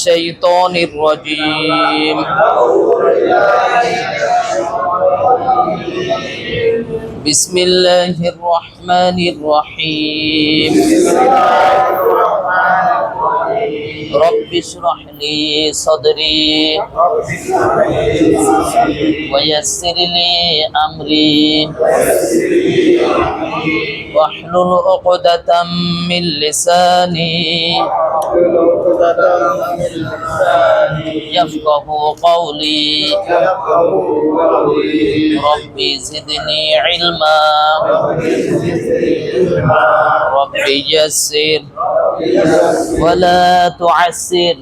الشيطان الرجيم بسم الله الرحمن الرحيم رب اشرح لي صدري ويسر لي أمري واحلل عقدة من لساني يفقه قولي ربي زدني علما ربي يسر ولا تعسر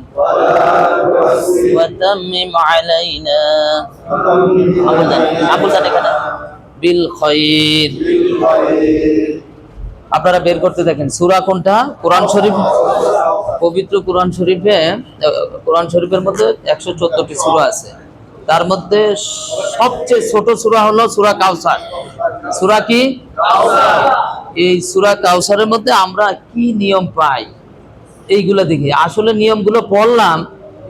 وتمم علينا بالخير। আপনারা বের করতে দেখেন সূরা কোনটা? কোরআন শরীফ, পবিত্র কোরআন শরীফের মধ্যে 114টি সূরা আছে। তার মধ্যে সবচেয়ে ছোট সূরা হলো সূরা কাউসার। সূরা কি? কাউসার। এই সূরা কাউসারের মধ্যে আমরা কি নিয়ম পাই এইগুলো দেখি। আসলে নিয়মগুলো পড়লাম,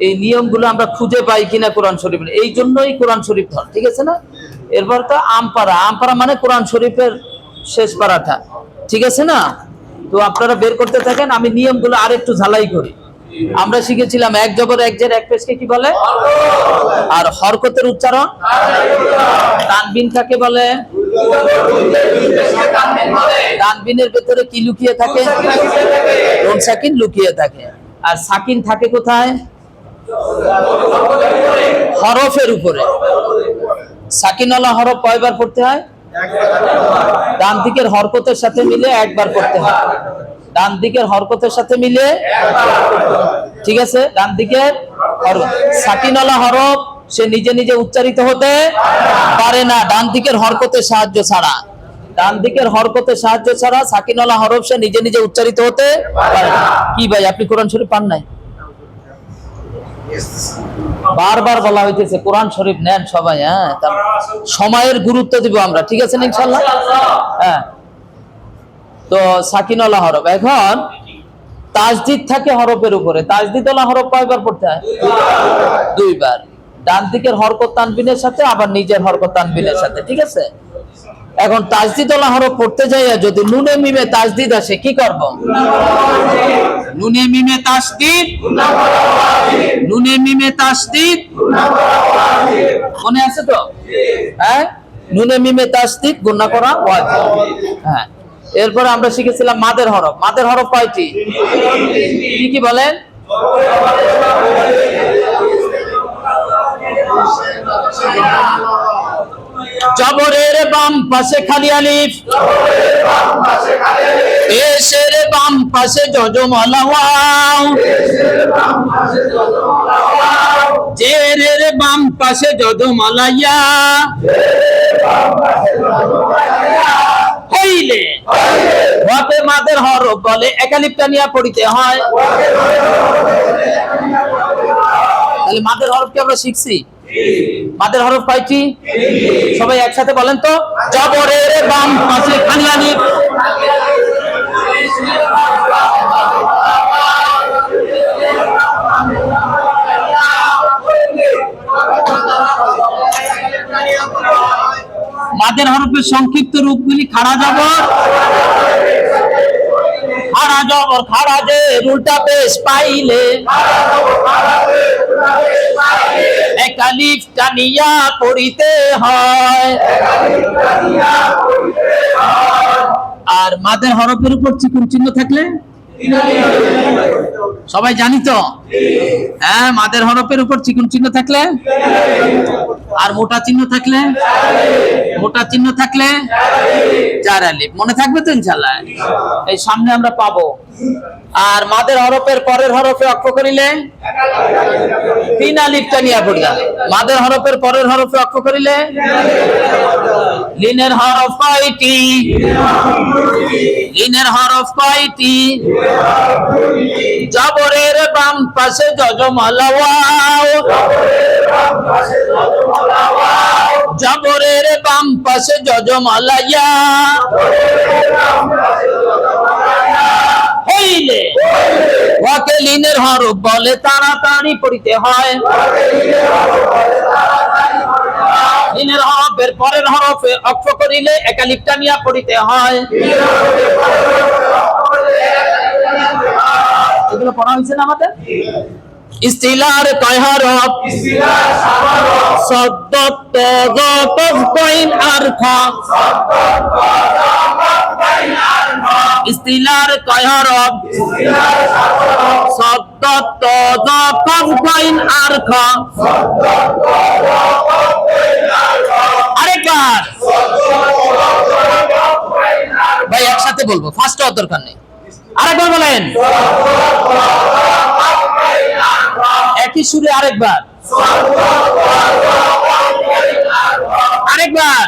এই নিয়মগুলো আমরা খুঁজে পাই কিনা কোরআন শরীফে, এই জন্যই কোরআন শরীফ ধর, ঠিক আছে না? এরপর তো আমপারা মানে কোরআন শরীফের শেষ পারাটা, ঠিক আছে না? তো আপনারা বের করতে থাকেন, আমি নিয়মগুলো আরেকটু ঝালাই করি। আমরা শিখেছিলাম এক জবর এক জের এক পেশকে কি বলে, আর হরকতের উচ্চারণ তানবিন কাকে বলে? তানবিনের ভেতরে কি লুকিয়ে থাকে? নুন সাকিন লুকিয়ে থাকে। আর সাকিন থাকে কোথায়? হরফের উপরে। সাকিনওয়ালা হরফ কয়বার পড়তে হয়? ডান দিকের হরকতের সাথে মিলে একবার পড়তে হয়। ডান দিকের হরকতের সাথে মিলে, ঠিক আছে? ডান দিকের সাকিনওয়ালা হরফ সে নিজে নিজে উচ্চারিত হতে পারে না ডান দিকের হরকতের সাহায্য ছাড়া। ডান দিকের হরকতের সাহায্য ছাড়া সাকিনওয়ালা হরফ সে নিজে নিজে উচ্চারিত হতে পারে না। কি ভাই, আপনি কোরআন শরীফ পান নাই? বারবার বলা হইতেছে কোরআন শরীফ নেন সবাই। হ্যাঁ, সময়ের গুরুত্ব দিব আমরা, ঠিক আছে ইনশাআল্লাহ? হ্যাঁ, তো সাকিনওয়ালা হরফ। এখন তাসদিদ থাকে হরফের উপরে। তাসদিদওয়ালা হরফ কয়বার পড়তে হয়? দুইবার। ডান দিকের হরকত তানবিনের সাথে, আবার নিজের হরকত তানবিনের সাথে, ঠিক আছে? এখন তাসদিদওয়ালা হরফ পড়তে যাইয়া যদি নুনে মিমে তাসদিদ আসে, কি করব? নুনে মিমে তাসদিদ, নুনে মিমে তাসদিদ, মনে আছে তো? হ্যাঁ, নুনে মিমে তাসদিদ গুণা করা ওয়াজিব। হ্যাঁ, এরপরে আমরা শিখেছিলাম মাদের হরফ। মাদের হরফ কয়টি? কি কি বলেন? জবরের বাম পাশে খালি আলিফ, পেশের বাম পাশে জজম আলাওয়াও, জেরের বাম পাশে জজম আলাইয়া, হইলে ওয়াতে মাদের হরফ বলে এক আলিফটা নিয়ে পড়িতে হয়। তাহলে মাদের হরফ কি আমরা শিখছি? মাদের হরফ কয়টি? সবাই একসাথে বলেন তো। জবরের বাম পাশে খালি আলিফ, মাদের হরফের সংক্ষিপ্ত রূপগুলি খাড়া জবর, খাড়া জবর, খাড়া জের, উল্টা পেশ পাইলে এক আলিফ টানিয়া পড়িতে হয়। আর মাদের হরফের উপর চিকুন চিহ্ন থাকলে, সবাই জানি তো? হ্যাঁ, মাদের হরফের উপর চিকুন চিহ্ন থাকলে, আর মোটা চিহ্ন থাকলে, মোটা চিহ্ন থাকলে চার আলিফ। মনে থাকবে তো ইনশাআল্লাহ? এই সামনে আমরা পাবো। আর মাদের হরফের পরের হরফে অক্ষ করিলে তিন আলিফটা নিয়ে পড়লাম। মাদের হরফের পরের হরফে অক্ষ করিলে লিনের হরফ কয়টি? লিনের হরফ কয়টি? জবরের বাম পাশে জজম আলাওয়াও, জবরের বাম পাশে জজম আলাইয়া, হইলে ওয়াকে লিনের হরফ বলে তাড়াতাড়ি পড়িতে হয়। লিনের হরফের পরের হরফে অক্ষ করিলে একালিপ টানিয়া পড়িতে হয়। এগুলো পড়া হয়েছে না আমাদের? ইস্তিলার কয় হরফ? সদ্দ ত গ কফ কইন আর খ। ইস্তিলার কয় হরফ? সদ্দ ত গ কফ কইন আর খ। আরেকবার ভাই একসাথে বলবো, ফার্স্ট হওয়ার দরকার নেই। আরেকবার বলেন, একই সুরে আরেকবার, আরেকবার।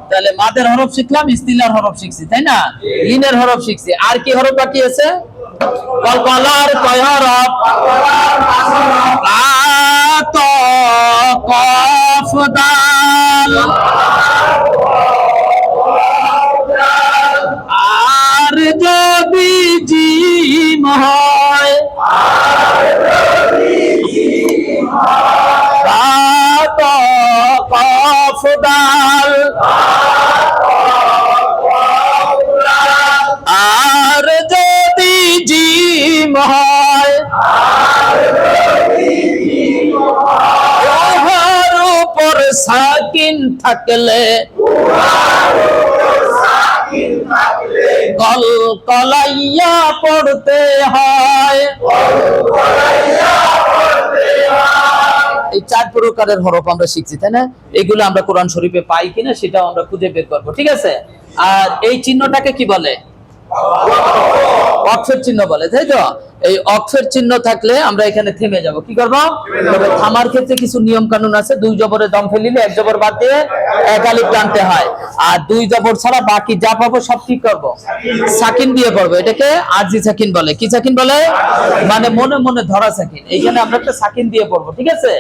তাহলে মাদের হরফ শিখলাম, ইস্তিলার হরফ শিখছি, তাই না? লিনের হরফ শিখছি, আর কি হরফ বাকি আছে? কলকলার কয় হরফ? কা ত কফ দাল। আর যদি জিম হয়, কা ত কফ দাল। আর যদি জিম হয়, ওহার উপর সাকিন থাকলে কল কলাইয়া পড়তে হয়। এই 4 প্রকারের হরফ আমরা শিখছি, তাই না? এগুলো আমরা কোরআন শরীফে পাই কিনা সেটাও আমরা খুঁজে বের করবো, ঠিক আছে? আর এই চিহ্নটাকে কি বলে? অক্ষর চিহ্ন বলে, তাই তো? এই অক্ষর চিহ্ন থাকলে আমরা এখানে থেমে যাব। কি করব? তবে থামার ক্ষেত্রে কিছু নিয়ম কানুন আছে। 2 জবরে দম ফেলিলে 1 জবর বাদ দিয়ে এক আলিফ টানতে হয়, আর 2 জবর ছাড়া বাকি যা পাবো সব কি করব? সাকিন দিয়ে পড়বো। এটাকে আরজি সাকিন বলে। কি সাকিন বলে? মানে মনে মনে ধরা সাকিন। এইখানে আমরা একটা সাকিন দিয়ে পড়বো, ঠিক আছে?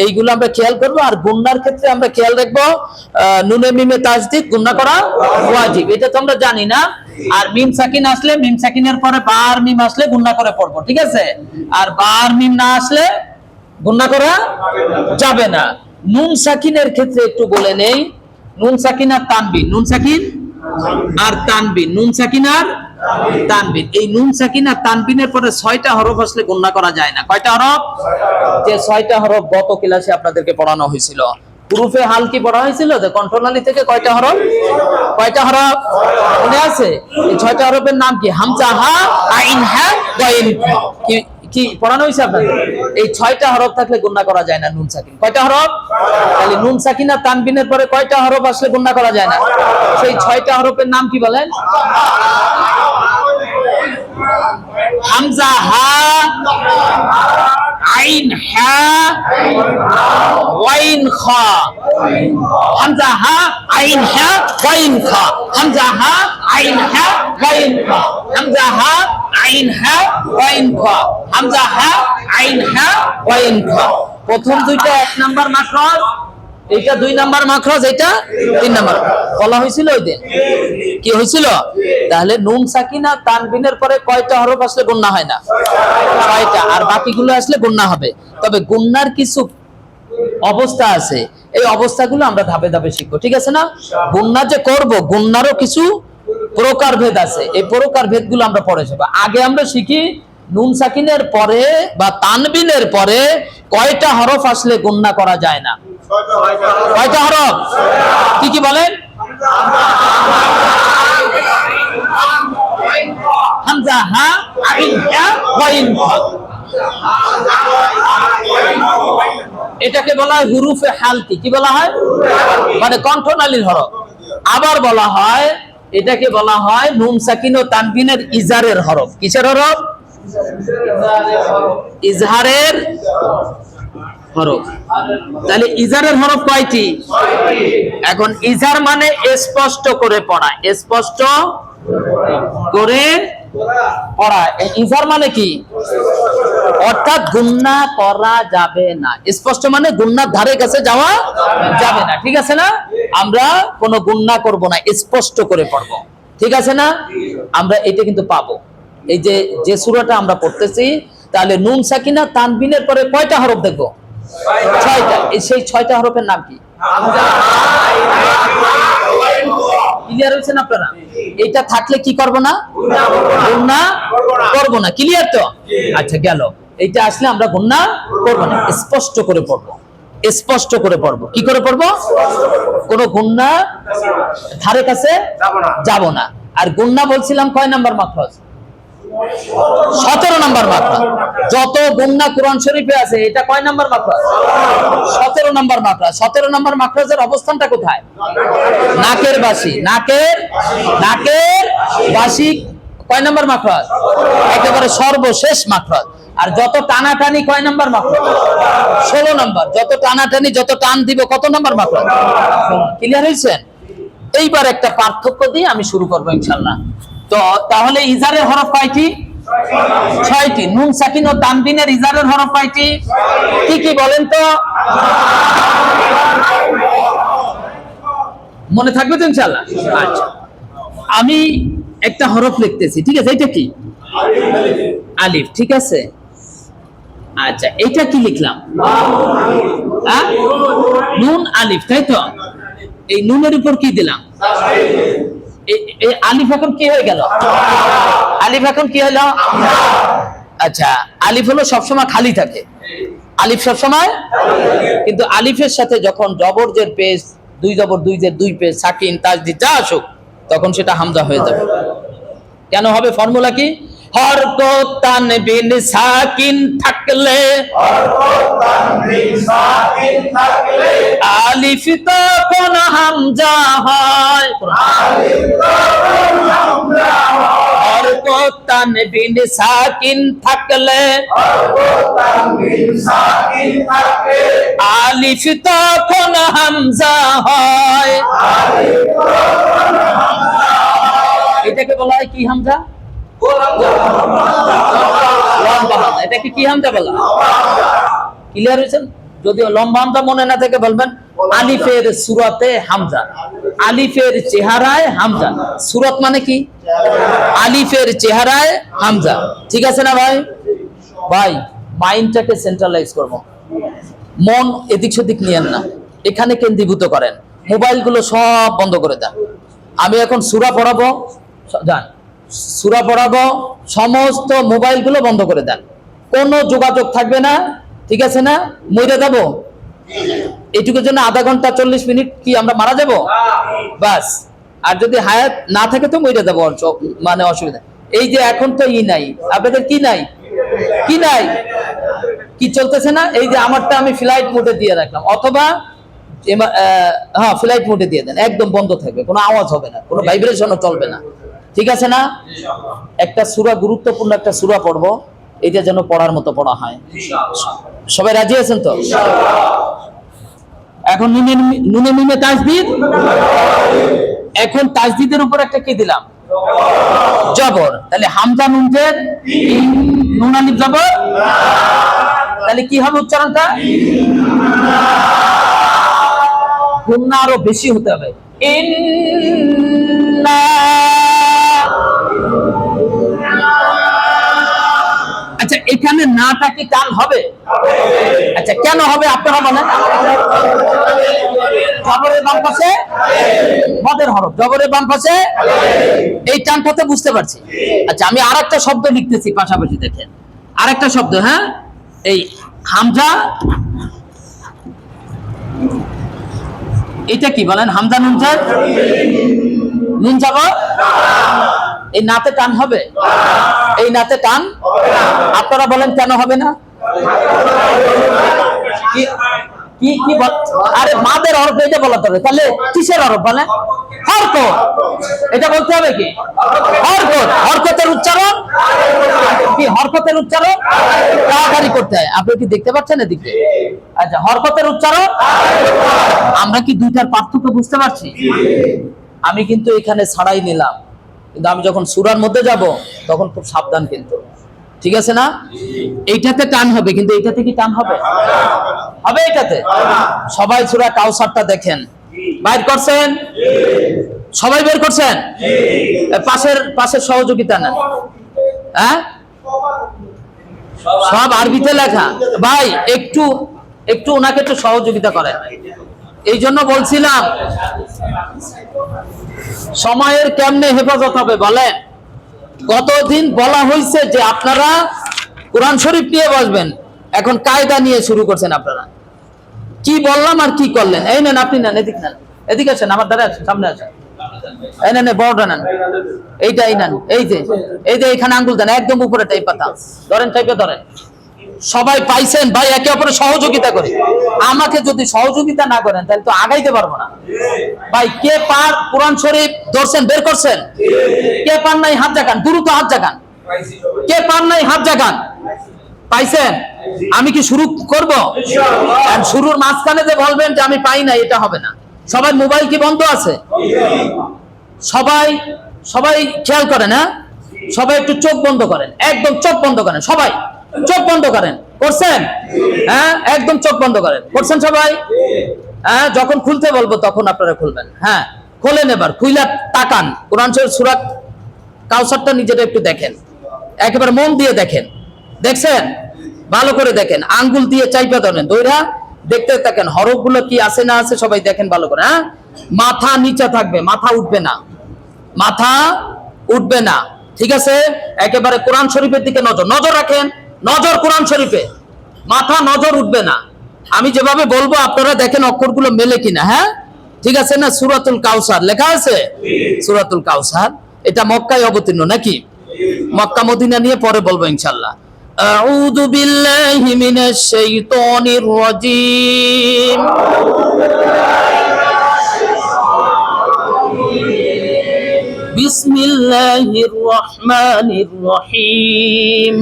এইগুলো আমরা খেয়াল করবো। আর গুন্নার ক্ষেত্রে আমরা খেয়াল রাখবো, নুনে মিমে তাজদিদ গুন্না করা ওয়াজিব, এটা তো আমরা জানি না। আর মিম সাকিন আসলে, মিম সাকিনের পরে বার মিম আসলে গুন্না করে পড়বো, ঠিক আছে? আর বার মিম না আসলে গুন্না করা যাবে না। নুন সাকিনের ক্ষেত্রে একটু বলে নেই, নুন সাকিন আর তানবিন, নুন সাকিন আর তানবিন, নুন সাকিন আর তানবিন। এই নুন সাকিন আর তানবিনের পরে 6টা হরফ আসলে গুন্না করা যায় না। কয়টা হরফ? যে 6টা হরফ গত ক্লাসে আপনাদেরকে পড়ানো হয়েছিল। হুরুফে হাল কি পড়া হয়েছিল? যে কণ্ঠনালী থেকে কয়টা হরফ? কয়টা হরফ মনে আছে? এই 6টা হরফের নাম কি? হামজা, হা, আইন, হা, গাইন। কি পড়ানো হয়েছে আপনাদের? এই 6টা হরফ থাকলে গুন্না করা যায় না নুন সাকিন। কয়টা হরফ? তাহলে নুন সাকিন আর তানবিনের পরে কয়টা হরফ আসলে গুন্না করা যায় না? সেই 6টা হরফের নাম কি বলেন? হামজা, হা, আইন, হা, ওয়াইন, খা। হামজা, হা, আইন, হা, ওয়াইন, খা। হামজা, হা, আইন, হা, ওয়াইন, খা। হামজা, হা, আইন, হা, ওয়াইন, খা। হামজা, হা, আইন, হা, ওয়াইন, খা। প্রথম দুইটা 1 নাম্বার মাখরাজ, এইটা 2 নাম্বার মাখরাজ, এটা 3 নাম্বার। বলা হয়েছিল ওই দিন? কি হয়েছিল? তাহলে নুন সাকিনা তানবিনের পরে কয়টা হরফ আসলে গুন্না হয় না? 6টা। আর বাকিগুলো আসলে গুন্না হবে। তবে গুন্নার কিছু অবস্থা আছে, এই অবস্থাগুলো আমরা ধাপে ধাপে শিখবো, ঠিক আছে না? গুন্না যে করব, গুন্নারও কিছু প্রকার ভেদ আছে। এই প্রকার ভেদগুলো আমরা পড়ে যাবো। আগে আমরা শিখি নুন সাকিনের পরে বা তানবিনের পরে কয়টা হরফ আসলে গুন্না করা যায় না। কয়টা হরফ? কি কি বলেন? হামজা, হা, আইন, হা, ওয়াইন, খা। এটাকে বলা হয় হুরুফে হালকি। কি বলা হয়? মানে কণ্ঠনালীর হরফ। আবার বলা হয়, এটাকে বলা হয় নুন সাকিন ও তানবিনের ইজারের হরফ। কিসের হরফ? ইজহারের হরফ। তাহলে ইজারের হরফ কয়টি? এখন ইজহার মানে স্পষ্ট করে পড়া, স্পষ্ট করে পড়া। ইজহার মানে কি? অর্থাৎ গুণনা করা যাবে না। স্পষ্ট মানে গুণনার ধারে কাছে যাওয়া যাবে না, ঠিক আছে না? আমরা কোনো গুণনা করব না, স্পষ্ট করে পড়ব, ঠিক আছে না? আমরা এটা কিন্তু পাবো। এই যে যে সূরাটা আমরা পড়তেছি, তাহলে নুন সাকিনা তানবিনের পরে কয়টা হরফ দেখবো? 6টা। সেই 6টা হরফের নাম কি? ক্লিয়ার হয়েছেন আপনারা? এটা থাকলে কি করব না? গুণনা করব না। ক্লিয়ার তো? আচ্ছা, গেল। এইটা আসলে আমরা গুণনা করব না, স্পষ্ট করে পড়বো, স্পষ্ট করে পড়বো। কি করে পড়বো? কোন গুণনা ধারে কাছে যাব না। আর গুণনা বলছিলাম কয় নাম্বার মাখরাজ? 17 নাম্বার মাখরাজ। যত গুণনা কোরআন শরীফে আছে, এটা কয় নাম্বার মাখরাজ? 17 নাম্বার মাখরাজ। 17 নাম্বার মাখরাজের অবস্থানটা কোথায়? নাকের বাসি। নাকের বাসি কয় নাম্বার মাখরাজ? একেবারে সর্বশেষ মাখরাজ। আর যত টানাটানি কয় নাম্বার মাখরাজ? 16 নাম্বার। যত টানাটানি, যত টান দিব, কত নাম্বার মাখরাজ? ক্লিয়ার হয়েছেন? এইবার একটা পার্থক্য দিয়ে আমি শুরু করবো ইনশাআল্লাহ। তো তাহলে ইজারের হরফ কয়টি? 6টি। নুন সাকিন ও তানবিনের ইজারের হরফ কয়টি? কি কি বলেন তো? মনে থাকবে তো ইনশাআল্লাহ? আচ্ছা, আমি একটা হরফ লিখতেছি, ঠিক আছে? এটা কি? আলিফ, ঠিক আছে? আচ্ছা, এটা কি লিখলাম? নুন আলিফ, তাই তো? এই নুনের উপর কি দিলাম? এই আলিফ এখন কি হয়ে গেল? আলিফ এখন কি হলো? আচ্ছা, আলিফ হলো সবসময় খালি থাকে। আলিফ সবসময়, কিন্তু আলিফের সাথে যখন জবর জের পেশ, দুই জবর দুই জের দুই পেশ, সাকিন তাজদিদ যা আসুক, তখন সেটা হামজা হয়ে যাবে। কেন হবে? ফর্মুলা কি? হরকত তানবিন সাকিন থাকলে, আলিফ তখন হামজা হয়। হরকত তানবিন সাকিন থাকলে, আলিফ তখন হামজা হয়। এটাকে বলা হয় কি হামজা? এটাকে কি হামজা বলা? ক্লিয়ার হয়েছেন? যদি লম্বা হামজা মনে না থাকে বলবেন আলিফের সূরাতে হামজা, আলিফের চেহারায় হামজা। সূরাত মানে কি? আলিফের চেহারায় হামজা, ঠিক আছে না ভাই? ভাই, মাইন্ডটাকে সেন্ট্রালাইজ করব, মন এদিক সেদিক নিয়েন না, এখানে কেন্দ্রীভূত করেন। মোবাইলগুলো সব বন্ধ করে দেন। আমি এখন সূরা পড়াবো, যান সূরা পড়াবো, সমস্ত মোবাইলগুলো বন্ধ করে দেন, কোনো যোগাযোগ থাকবে না, ঠিক আছে না? মরে যাবো এইটুকুর জন্য আধা ঘন্টা 40 মিনিট কি আমরা মারা যাব? বাস। আর যদি হায়াত না থাকে তো মরে যাবো, মানে অসুবিধা। এই যে এখন তো নাই, আপনাদের কি নাই? কি নাই? কি চলতেছে না? এই যে আমারটা আমি ফ্লাইট মোডে দিয়ে রাখলাম, অথবা হ্যাঁ ফ্লাইট মোডে দিয়ে দেন, একদম বন্ধ থাকবে, কোনো আওয়াজ হবে না, কোনো ভাইব্রেশনও চলবে না, ঠিক আছে না? একটা সূরা, গুরুত্বপূর্ণ একটা সূরা পড়বো, এটা যেন পড়ার মতো পড়া হয়। সবাই রাজি আছেন তো? এখন নুনে মিমে তাজদিদ। এখন তাজদিদের উপর একটা কি দিলাম? জবর। তাহলে হামজা নুন জের, নুন আলিফ জবর, তাহলে কি হবে উচ্চারণটা? গুণনা আরো বেশি হতে হবে। ইন্না। আচ্ছা, এখানে নাটা কি টান হবে? আচ্ছা, কেন হবে আপনারা বলেন? জবরের বাম পাশে মদের হরফ, জবরের বাম পাশে এই টানটাতে বুঝতে পারছি। আচ্ছা, আমি আরেকটা শব্দ লিখতেছি পাশাপাশি, দেখেন আরেকটা শব্দ। হ্যাঁ, এই হামজা, এটা কি বলেন? হামজা নুন জের, নুন জবর, এই নাতে টান হবে? এই নাতে টান, আপনারা বলেন কেন হবে না? কি কি আরে মাদের হরফ এটা বলাতে হবে, তাহলে কিসের হরফ বলেন? হরকত। এটা বলতে হবে কি? হরকত। হরকতের উচ্চারণ কি? হরকতের উচ্চারণ তাড়াতাড়ি করতে হয়। আপনি কি দেখতে পাচ্ছেন এদিকে? আচ্ছা, হরকতের উচ্চারণ। আমরা কি দুইটার পার্থক্য বুঝতে পারছি? আমি কিন্তু এখানে ছাড়াই নিলাম, কিন্তু আমি যখন সূরার মধ্যে যাব তখন খুব সাবধান, কিন্তু ঠিক আছে না? এইটাতে টান হবে, কিন্তু এইটাতে কি টান হবে? হবে এইটাতে? সবাই সূরা কাউসারটা দেখেন, বাইর করছেন? সবাই বের করছেন? পাশের সহযোগিতা না, হ্যাঁ সব আরবিতে লেখা। ভাই একটু একটু ওনাকে একটু সহযোগিতা করেন। এই জন্য বলছিলাম সময়ের কেমনে হেফাজত হবে বলেন? কতদিন বলা হয়েছে যে আপনারা কোরআন শরীফ নিয়ে বসবেন, এখন কায়দা নিয়ে শুরু করছেন আপনারা। কি বললাম আর কি করলেন? এই নেন, আপনি নেন, এদিক নেন, এদিকে আসেন, আমার দ্বারা আসেন, সামনে আসেন, এই নেন, বড়টা নেন, এইটাই নেন, এই যে এখানে আঙ্গুল দেন, একদম উপরে টাইপ পাতা ধরেন, টাইপে ধরেন। সবাই পাইছেন ভাই? একে অপরে সহযোগিতা করে। আমাকে যদি সহযোগিতা না করেন তাহলে তো আগাইতে পারবো না ভাই। কে পার কোরআন শরীফ ধরছেন, বের করছেন? কে পার নাই হাত জাগান, দ্রুত হাত জাগান। কে পার নাই হাত জাগান? পাইছেন? আমি কি শুরু করব? শুরুর মাঝখানে যে বলবেন যে আমি পাই না, এটা হবে না। সবাই মোবাইল কি বন্ধ আছে? সবাই সবাই খেয়াল করেন, হ্যাঁ সবাই একটু চোখ বন্ধ করেন, একদম চোখ বন্ধ করেন, সবাই চোখ বন্ধ করেন। করছেন? হ্যাঁ একদম চোখ বন্ধ করেন। করছেন সবাই? হ্যাঁ যখন খুলতে বলবো তখন আপনারা খুলবেন। হ্যাঁ খোলেন, এবার খুইলা তাকান, কোরআন শরীফ সূরা কাউসারটা নিজেটা একটু দেখেন, একেবারে মন দিয়ে দেখেন। দেখছেন? ভালো করে দেখেন, আঙ্গুল দিয়ে চাইপা ধরেন, দইরা দেখতে থাকেন হরফগুলো কি আছে না আছে, সবাই দেখেন ভালো করে। হ্যাঁ মাথা নিচে থাকবে, মাথা উঠবে না, মাথা উঠবে না, ঠিক আছে? একেবারে কোরআন শরীফের দিকে নজর রাখেন, নজর কোরআন শরীফে, মাথা নজর উঠবে না। আমি যেভাবে বলবো আপনারা দেখেন অক্ষরগুলো মেলে কিনা। হ্যাঁ ঠিক আছে না? সূরাতুল কাউসার লেখা আছে, সূরাতুল কাউসার। এটা মক্কায় অবতীর্ণ নাকি? মক্কা মদিনা নিয়ে পরে বলবো ইনশাআল্লাহ। আউযু বিল্লাহি মিনাশ শাইতানির রাজীম। বিসমিল্লাহির রহমানির রহিম।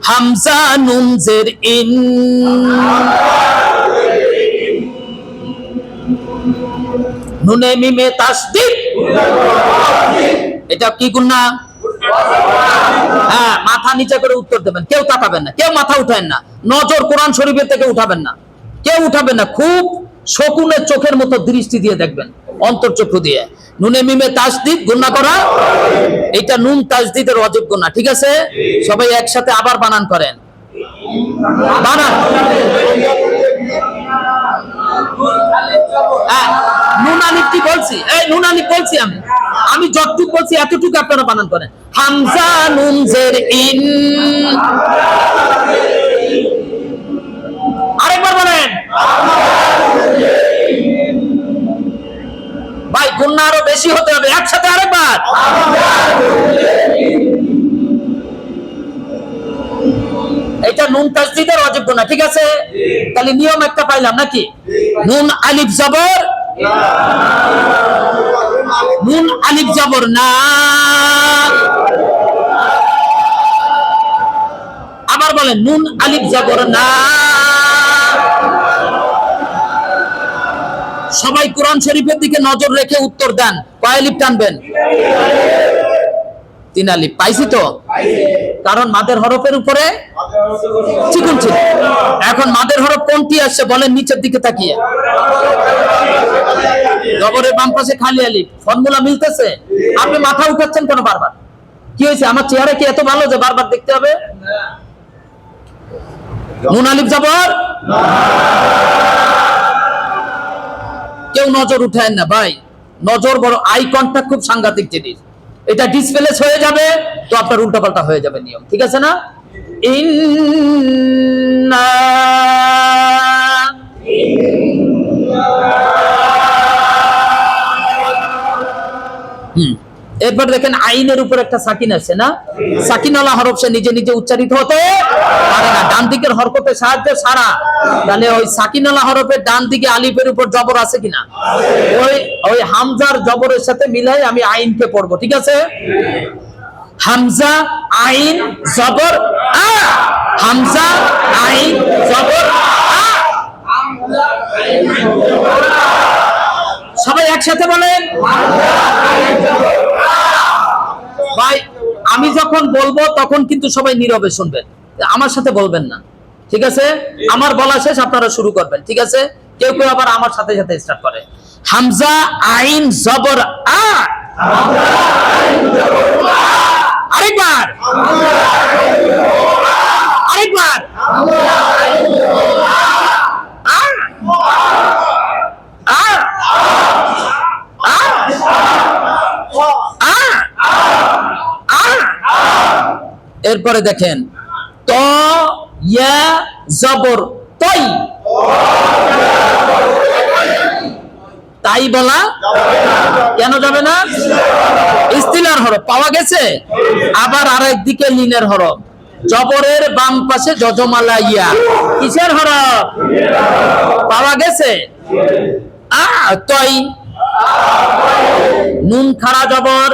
হামজা নুন জের ইন, নুনে মিমে তাসদীদ। এটা কি গুণা? হ্যাঁ মাথা নিচে করে উত্তর দেবেন, কেউ তাকাবেন না, কেউ মাথা উঠাবেন না, নজর কোরআন শরীফের থেকে উঠাবেন না, কেউ উঠাবেন না। খুব শকুনের চোখের মতো দৃষ্টি দিয়ে দেখবেন, অন্তর্চক্ষু দিয়ে। নুনে মিমে তাসদীদ গুণা করা, এটা নুন তাসদীদের ওয়াজিব গুণা। ঠিক আছে? সবাই একসাথে আবার বানান করেন, বানান। নুন আলিফ কি বলছি? এই নুন আলিফ বলছি আমি যতটুকু বলছি এতটুকু আপনারা বানান করেন। হামজা নুন জের ইন। আরেকবার বলেন ভাই, গুণা আরো বেশি হতে হবে। একসাথে আরেকবার। এটা নুন তাসদীদের ওয়াজিব গুণা। ঠিক আছে? তাহলে নিয়ম একটা পাইলাম নাকি? নুন আলিফ জবর, নুন আলিফ জবর না। আবার বলেন নুন আলিফ জবর না। সবাই কোরআন শরীফের দিকে নজর রেখে উত্তর দেন। কয় আলিফ টানবেন? 3 আলিফ। পাইছি তো? কারণ মাদের হরফের উপরে চিকুন ছিল। এখন মাদের হরফ কোনটি আসছে বলেন নিচের দিকে তাকিয়ে। জবরের বাম পাশে খালি আলিফ। ফর্মুলা মিলতেছে? আপনি মাথা উঠাচ্ছেন কেন বারবার? কি হয়েছে? আমার চেহারা কি এত ভালো যে বারবার দেখতে হবে? নুন আলিফ জবর। কেউ নজর উঠায় না ভাই, নজর বড়, আই কন্টাক্ট খুব সাংঘাতিক জিনিস। এটা ডিসপ্লেস হয়ে যাবে তো আপনার উল্টাপাল্টা হয়ে যাবে নিয়ম। ঠিক আছে না? ইন্না এরপর দেখেন আইনের উপর একটা সাকিন আছে না? সাকিনওয়ালা হরফ সে নিজে নিজে উচ্চারিত হতে পারে না, ডান দিকের হরকতে সাহায্যে সারা। তাহলে ওই সাকিনওয়ালা হরফের ডান দিকে আলিফের উপর জবর আছে কিনা? ওই হামজার জবরের সাথে মিলাই আমি আইনকে পড়বো। ঠিক আছে? হামজা আইন জবর আ, হামজা আইন জবর আ। সবাই একসাথে বলেন। যখন বলবো তখন কিন্তু সবাই নীরবে শুনবেন, আমার সাথে বলবেন না, ঠিক আছে? আমার বলা শেষ আপনারা শুরু করবেন, ঠিক আছে? কেউ কেউ আবার আমার সাথে সাথে স্টার্ট করে। হামজা আইন জবর আ, আরেকবার, আরেকবার, আ, আ, আ, আ। এরপরে দেখেন ত ইয়া জবর তই, তাই বলা কেন যাবে না? ইস্তিলার হরফ পাওয়া গেছে। আবার আরেক দিকে লিনের হরফ, জবরের বাম পাশে যজমালা ইয়া, কিসের হরফ পাওয়া গেছে? আ তই, নুন খাড়া জবর,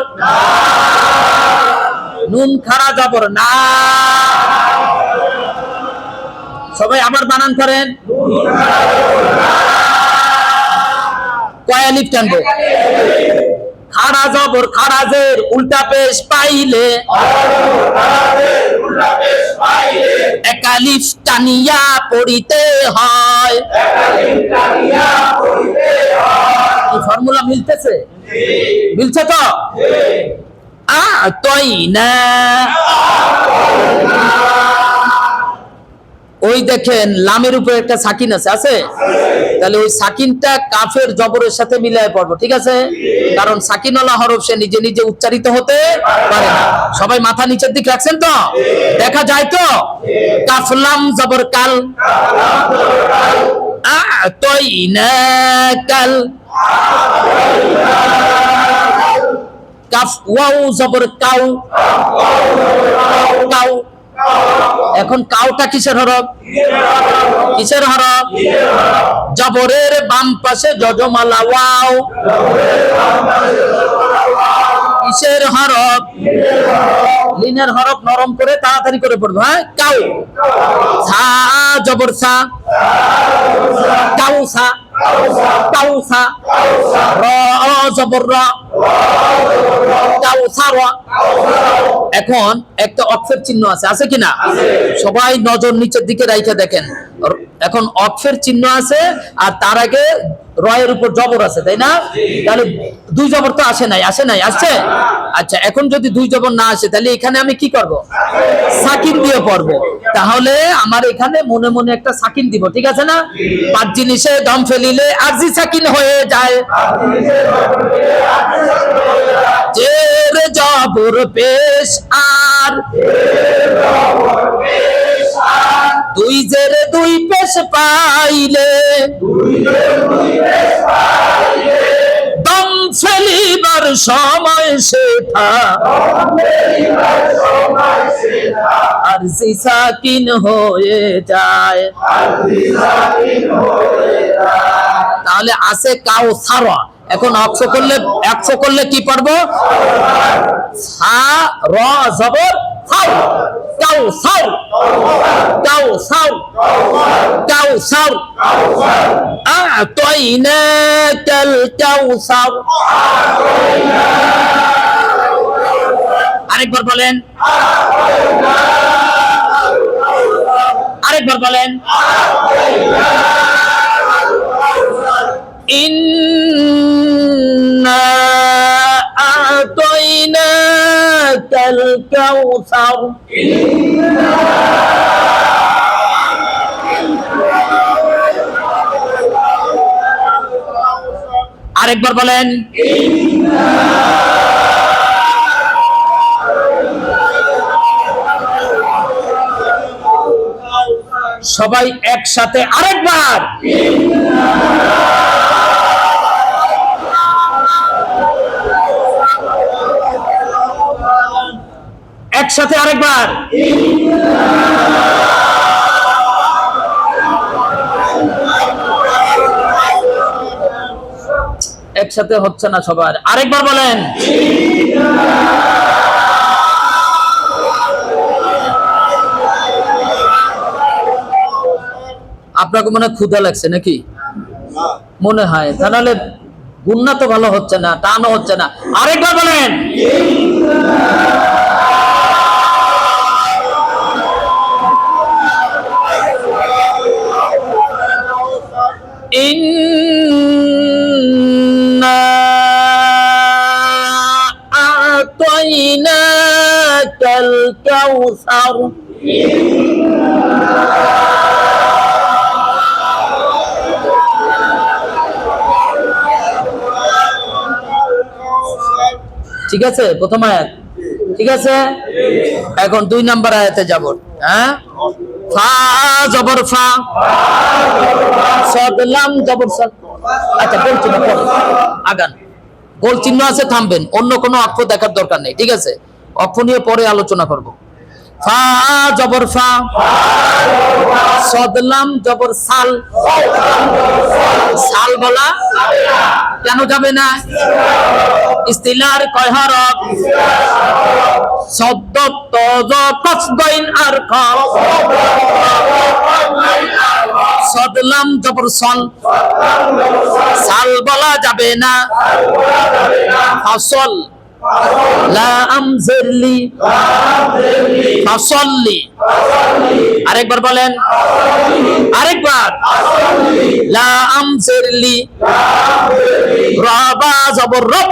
নুন খাড়া জবর না। সবাই আবার বানান করেন, কয় আলিফ টানবো? খাড়া জবর খাড়াজের উল্টা পেশ পাইলে এক আলিফ টানিয়া পড়িতে হয়। এই ফর্মুলা মিলতেছে? মিলছে তো? আ তই না, ওই দেখেন লামের উপরে একটা সাকিন আছে, আছে? তাহলে ওই সাকিনটা কাফের জবরের সাথে মিলায় পড়বো, ঠিক আছে? কারণ সাকিনওয়ালা হরফ সে নিজে নিজে উচ্চারিত হতে পারে না। সবাই মাথা নিচের দিক রাখছেন তো? দেখা যায় তো? কাফলাম জবর কাল, আ তই না কাল। কাফ ওয়াও জবর কাউ, কাউ। এখন কাউটা কিসের হরফ? কিসের হরফ? জবরের বাম পাশে যজমালা ওয়াও, কিসের হরফ? লিনের হরফ, নরম করে তাড়াতাড়ি করে পড়বো, হ্যাঁ? কাউ, সা জবর সা, কাউ সা, কাউ সা। র জবর র, কাউ সা র। এখন একটা অক্ষের চিহ্ন আছে, আছে কিনা? সবাই নজর নিচের দিকে রাইখে দেখেন। এখন অক্ষের চিহ্ন আছে আর তার আগে রয়ের উপর জবর আছে, তাই না? তাহলে দুই জবর তো আসে নাই, আসে নাই, আসছে? আচ্ছা, এখন যদি দুই জবর না আসে তাহলে এখানে আমি কি করব? সাকিন দিয়ে পড়বো। তাহলে আমার এখানে মনে মনে একটা সাকিন দিব, ঠিক আছে না? পাঁচ জিনিসে দম ফেলিলে আরজি সাকিন হয়ে যায়। জের জবর পেশ আর, দুই জের দুই পেশ পাইলে দম ফেলিবার সময় সেটা আরজি সাকিন হয়ে যায়। তাহলে আছে কাউ সারা। এখন অক্ষ করলে কি পড়বো? সা র জবর সাউ, কাউ সাউ, কাউ সাউ, কাউ সাউ। আ'তাইনাকাল কাউসার। আরেকবার বলেন, আরেকবার বলেন। ইন্না আ'তাইনাকাল কাউসার। আরেকবার বলেন। সবাই একসাথে আরেকবার। একসাথে আরেকবার। একসাথে হচ্ছে না সবার, আরেকবার বলেন। আপনাকে মনে হয় ক্ষুধা লাগছে নাকি? মনে হয়, তাহলে গুন্না তো ভালো হচ্ছে না, টানও হচ্ছে না। আরেকবার বলেন। আ'তাইনাকাল কাউসার। ঠিক আছে, প্রথম আয়াত ঠিক আছে। এখন 2 নাম্বার আয়াতে যাব। হ্যাঁ, ফা জবর ফা, সাদ লাম জবর সাদ। আচ্ছা, গোল চিহ্ন পরে আগান, গোল চিহ্ন আছে, থামবেন, অন্য কোনো অক্ষর দেখার দরকার নেই। ঠিক আছে, অক্ষর নিয়ে পরে আলোচনা করব। ফা জবর ফা, সাদ লাম জবর সাল। সাল বলা কেন যাবে না? ইস্তিলার কয় হরফ? শব্দ তজ কসদাইন আর খ। সদলাম জবর সল, সাল বলা যাবে না। ফসল লা আমজলি, ফসল্লি। আরেকবার বলেন, আরেকবার। লা আমজলি, রাবা জবর রব,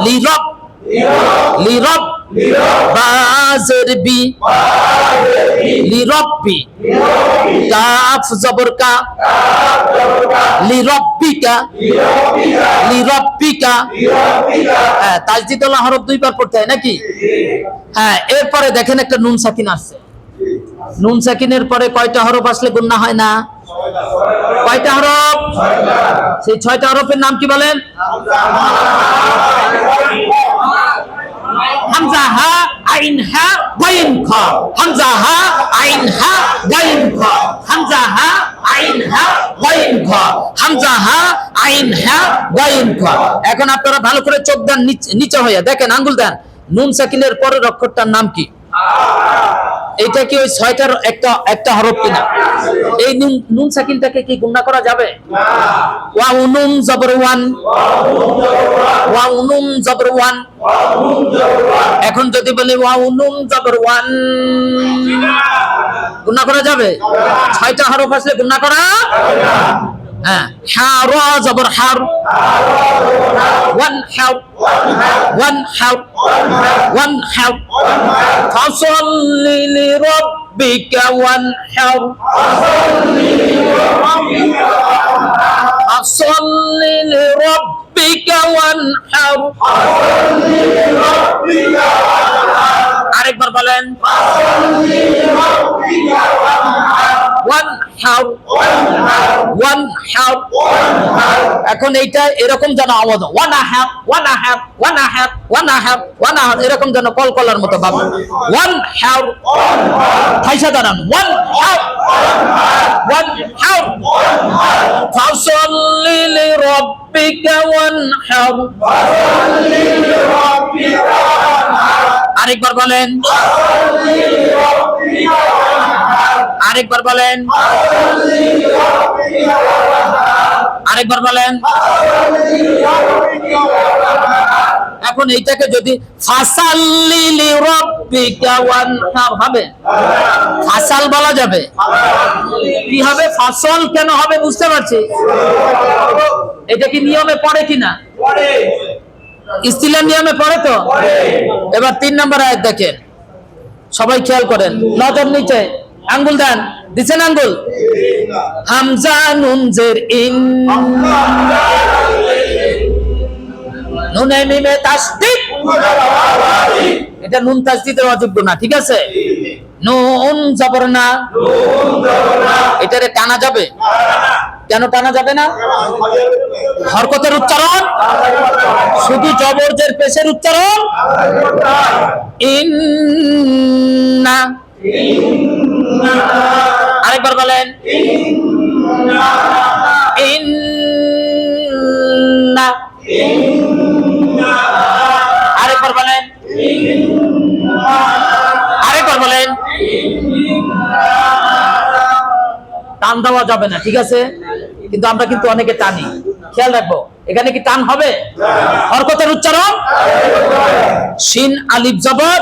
লিরব, লিরব। বাজের বি, লিরব্বি। কাফ জবর কা, লিরব্বিকা, লিরব্বিকা। হ্যাঁ, তাজদিদ ওয়ালা হরফ 2 বার পড়তে হয় নাকি? হ্যাঁ, এরপরে দেখেন একটা নুন সাকিন আসছে। নুন সাকিনের পরে কয়টা হরফ আসলে গুণনা হয় না? কয়টা হরফ? সেই 6টা হরফের নাম কি বলেন? হামজা হা আইন হা গাইন খ। হামজা হা আইন হা গাইন খ। হামজা হা আইন হা গাইন খ। হামজা হা আইন হা গাইন খ। এখন আপনারা ভালো করে চোখ দেন নিচে হয়ে দেখেন, আঙ্গুল দেন। নুন সাকিনের পরের অক্ষরটার নাম কি? এটা কি ওই 6টার একটা হরফ কিনা? এই নুন সাকিনটাকে কি গুণনা করা যাবে? ওয়া নুন জবর ওয়ান, ওয়া নুন জবর ওয়ান। এখন যদি বলি ওয়া নুন জবর ওয়ান, গুণনা করা যাবে? 6টা হরফ আসলে গুণনা করা। হ্যাঁ, হা র জবর হার, ওয়ান হার, ওয়ান হার, ওয়ান হার। ফাসাল্লি লিরাব্বিকা ওয়ানহার, ফাসাল্লি লিরাব্বিকা ওয়ানহার। আরেকবার বলেন, ওয়ানহার, ওয়ানহার। এখন এইটা এরকম যেন আওয়াজ, ওয়ানাহার, ওয়ানাহার, ওয়ানাহার, ওয়ানাহার, ওয়ানাহার, এরকম যেন কলকলার মতো ভাব। ওয়ানহার, ঠাইসা দাঁড়ান। ওয়ানহার, ওয়ানহার। ফাসাল্লি লিরাব্বিকা ওয়ানহার। আরেকবার বলেন, আরেকবার বলেন, আরেকবার বলেন। এখন এইটাকে যদি ফাসাল্লি লিরাব্বিকা ওয়ানহার হবে, ফাসাল বলা যাবে? কি হবে? ফাসল কেন হবে বুঝতে পারছি। এটা কি নিয়মে পড়ে কিনা? ইস্তিলাহ নিয়মে পড়ে তো। এবার 3 নাম্বার আয়াত দেখেন, সবাই খেয়াল করেন, নজর নিচে, আঙ্গুল দেন, দিছেন আঙ্গুল। হামজা নুন জের ইন, নুনে মিমে তাসদিদ। এটা নুন তাসদিদের অযোগ্য না, ঠিক আছে? নুন জবর না, এটারে টানা যাবে? কেন টানা যাবে না? হরকতের উচ্চারণ, শুধু জবরজের পেশের উচ্চারণ। ইন্না, আরেকবার বলেন, ইন্না, আরেকবার বলেন, আরেকবার বলেন। টান দেওয়া যাবে না, ঠিক আছে? কিন্তু আমরা কিন্তু অনেকে টানি, খেয়াল রাখবো। এখানে কি টান হবে? হরকতের উচ্চারণ, শিন আলিফ জবর,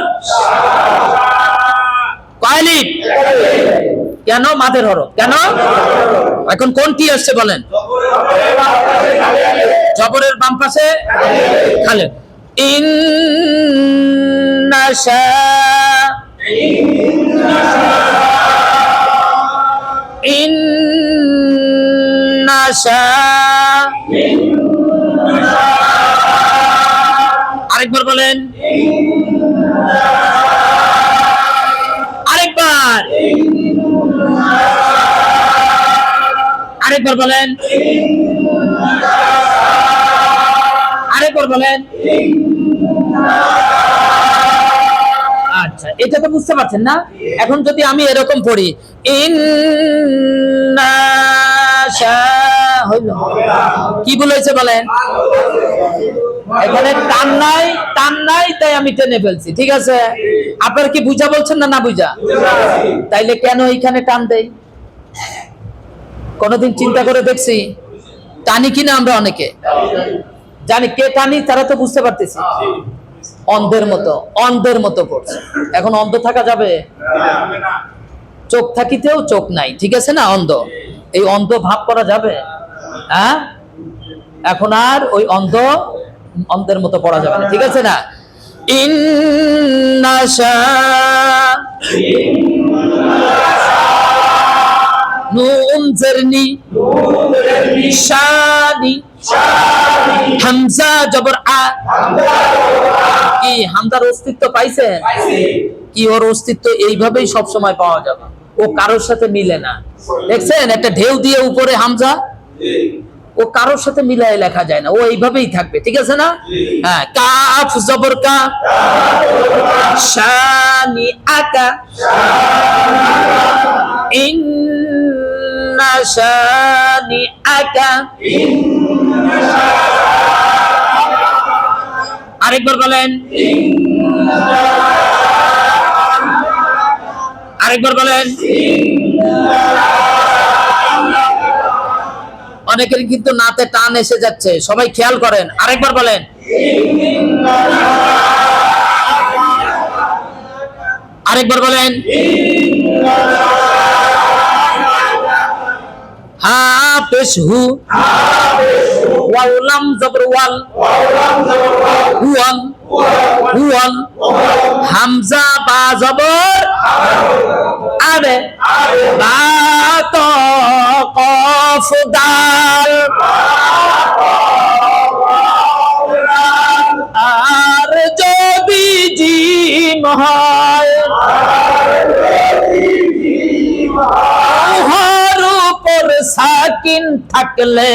কয়লিফ। কেন? মাদের হরফ। কেন? এখন কোনটি আসছে বলেন? জবরের বাম পাশে খালি। ইন্নাশা ইন্নাশা আরেকবার বলেন, আরেকবার, আরেকবার বলেন, আরেকবার বলেন। আচ্ছা, এটা তো বুঝতে পারছেন না? এখন যদি আমি এরকম পড়ি, ইন্নাশা, হইল কি বলেছে বলেন? এখানে টান নাই, টান নাই, তাই আমি টেনে ফেলছি, ঠিক আছে? আপনারা কি বুঝা বলছেন না, না বুঝা? তাইলে কেন এখানে টান দেই? কোনদিন চিন্তা করে দেখছি টানি কিনা? আমরা অনেকে জানি কে টানি, তারা তো বুঝতে পারতেছি। অন্ধের মতো, অন্ধের মতো করছে। এখন অন্ধ থাকা যাবে? চোখ থাকিতেও চোখ নাই, ঠিক আছে না? অন্ধ, এই অন্ধ ভাব করা যাবে? হ্যাঁ, এখন আর ওই অন্ধের মতো পড়া যাবে না, ঠিক আছে না? ইন্নাশা নুন জেরনি শানি হামজা জবর আ। কি হামজার অস্তিত্ব পাইছেন? কি ওর অস্তিত্ব এইভাবেই সব সময় পাওয়া যাবে, ও কারোর সাথে মিলে না। দেখছেন একটা ঢেউ দিয়ে উপরে হামজা, ও কারোর সাথে মিলায় লেখা যায় না, ও এইভাবেই থাকবে, ঠিক আছে না? হ্যাঁ, কাফ জবর কা শানি আকা ইন্না শানি আকা। আরেকবার বলেন, আরেকবার বলেন। অনেকের কিন্তু নাতে টান এসে যাচ্ছে, সবাই খেয়াল করেন। আরেকবার বলেন, আরেকবার বলেন। হা পেশ হু, ওয়াল লাম জবর ওয়াল, হুয়াল হুয়াল, হামজা বা জবর আবে, বা ত কফ দাল, আর যদি জিম হয় উহার উপর সাকিন থাকলে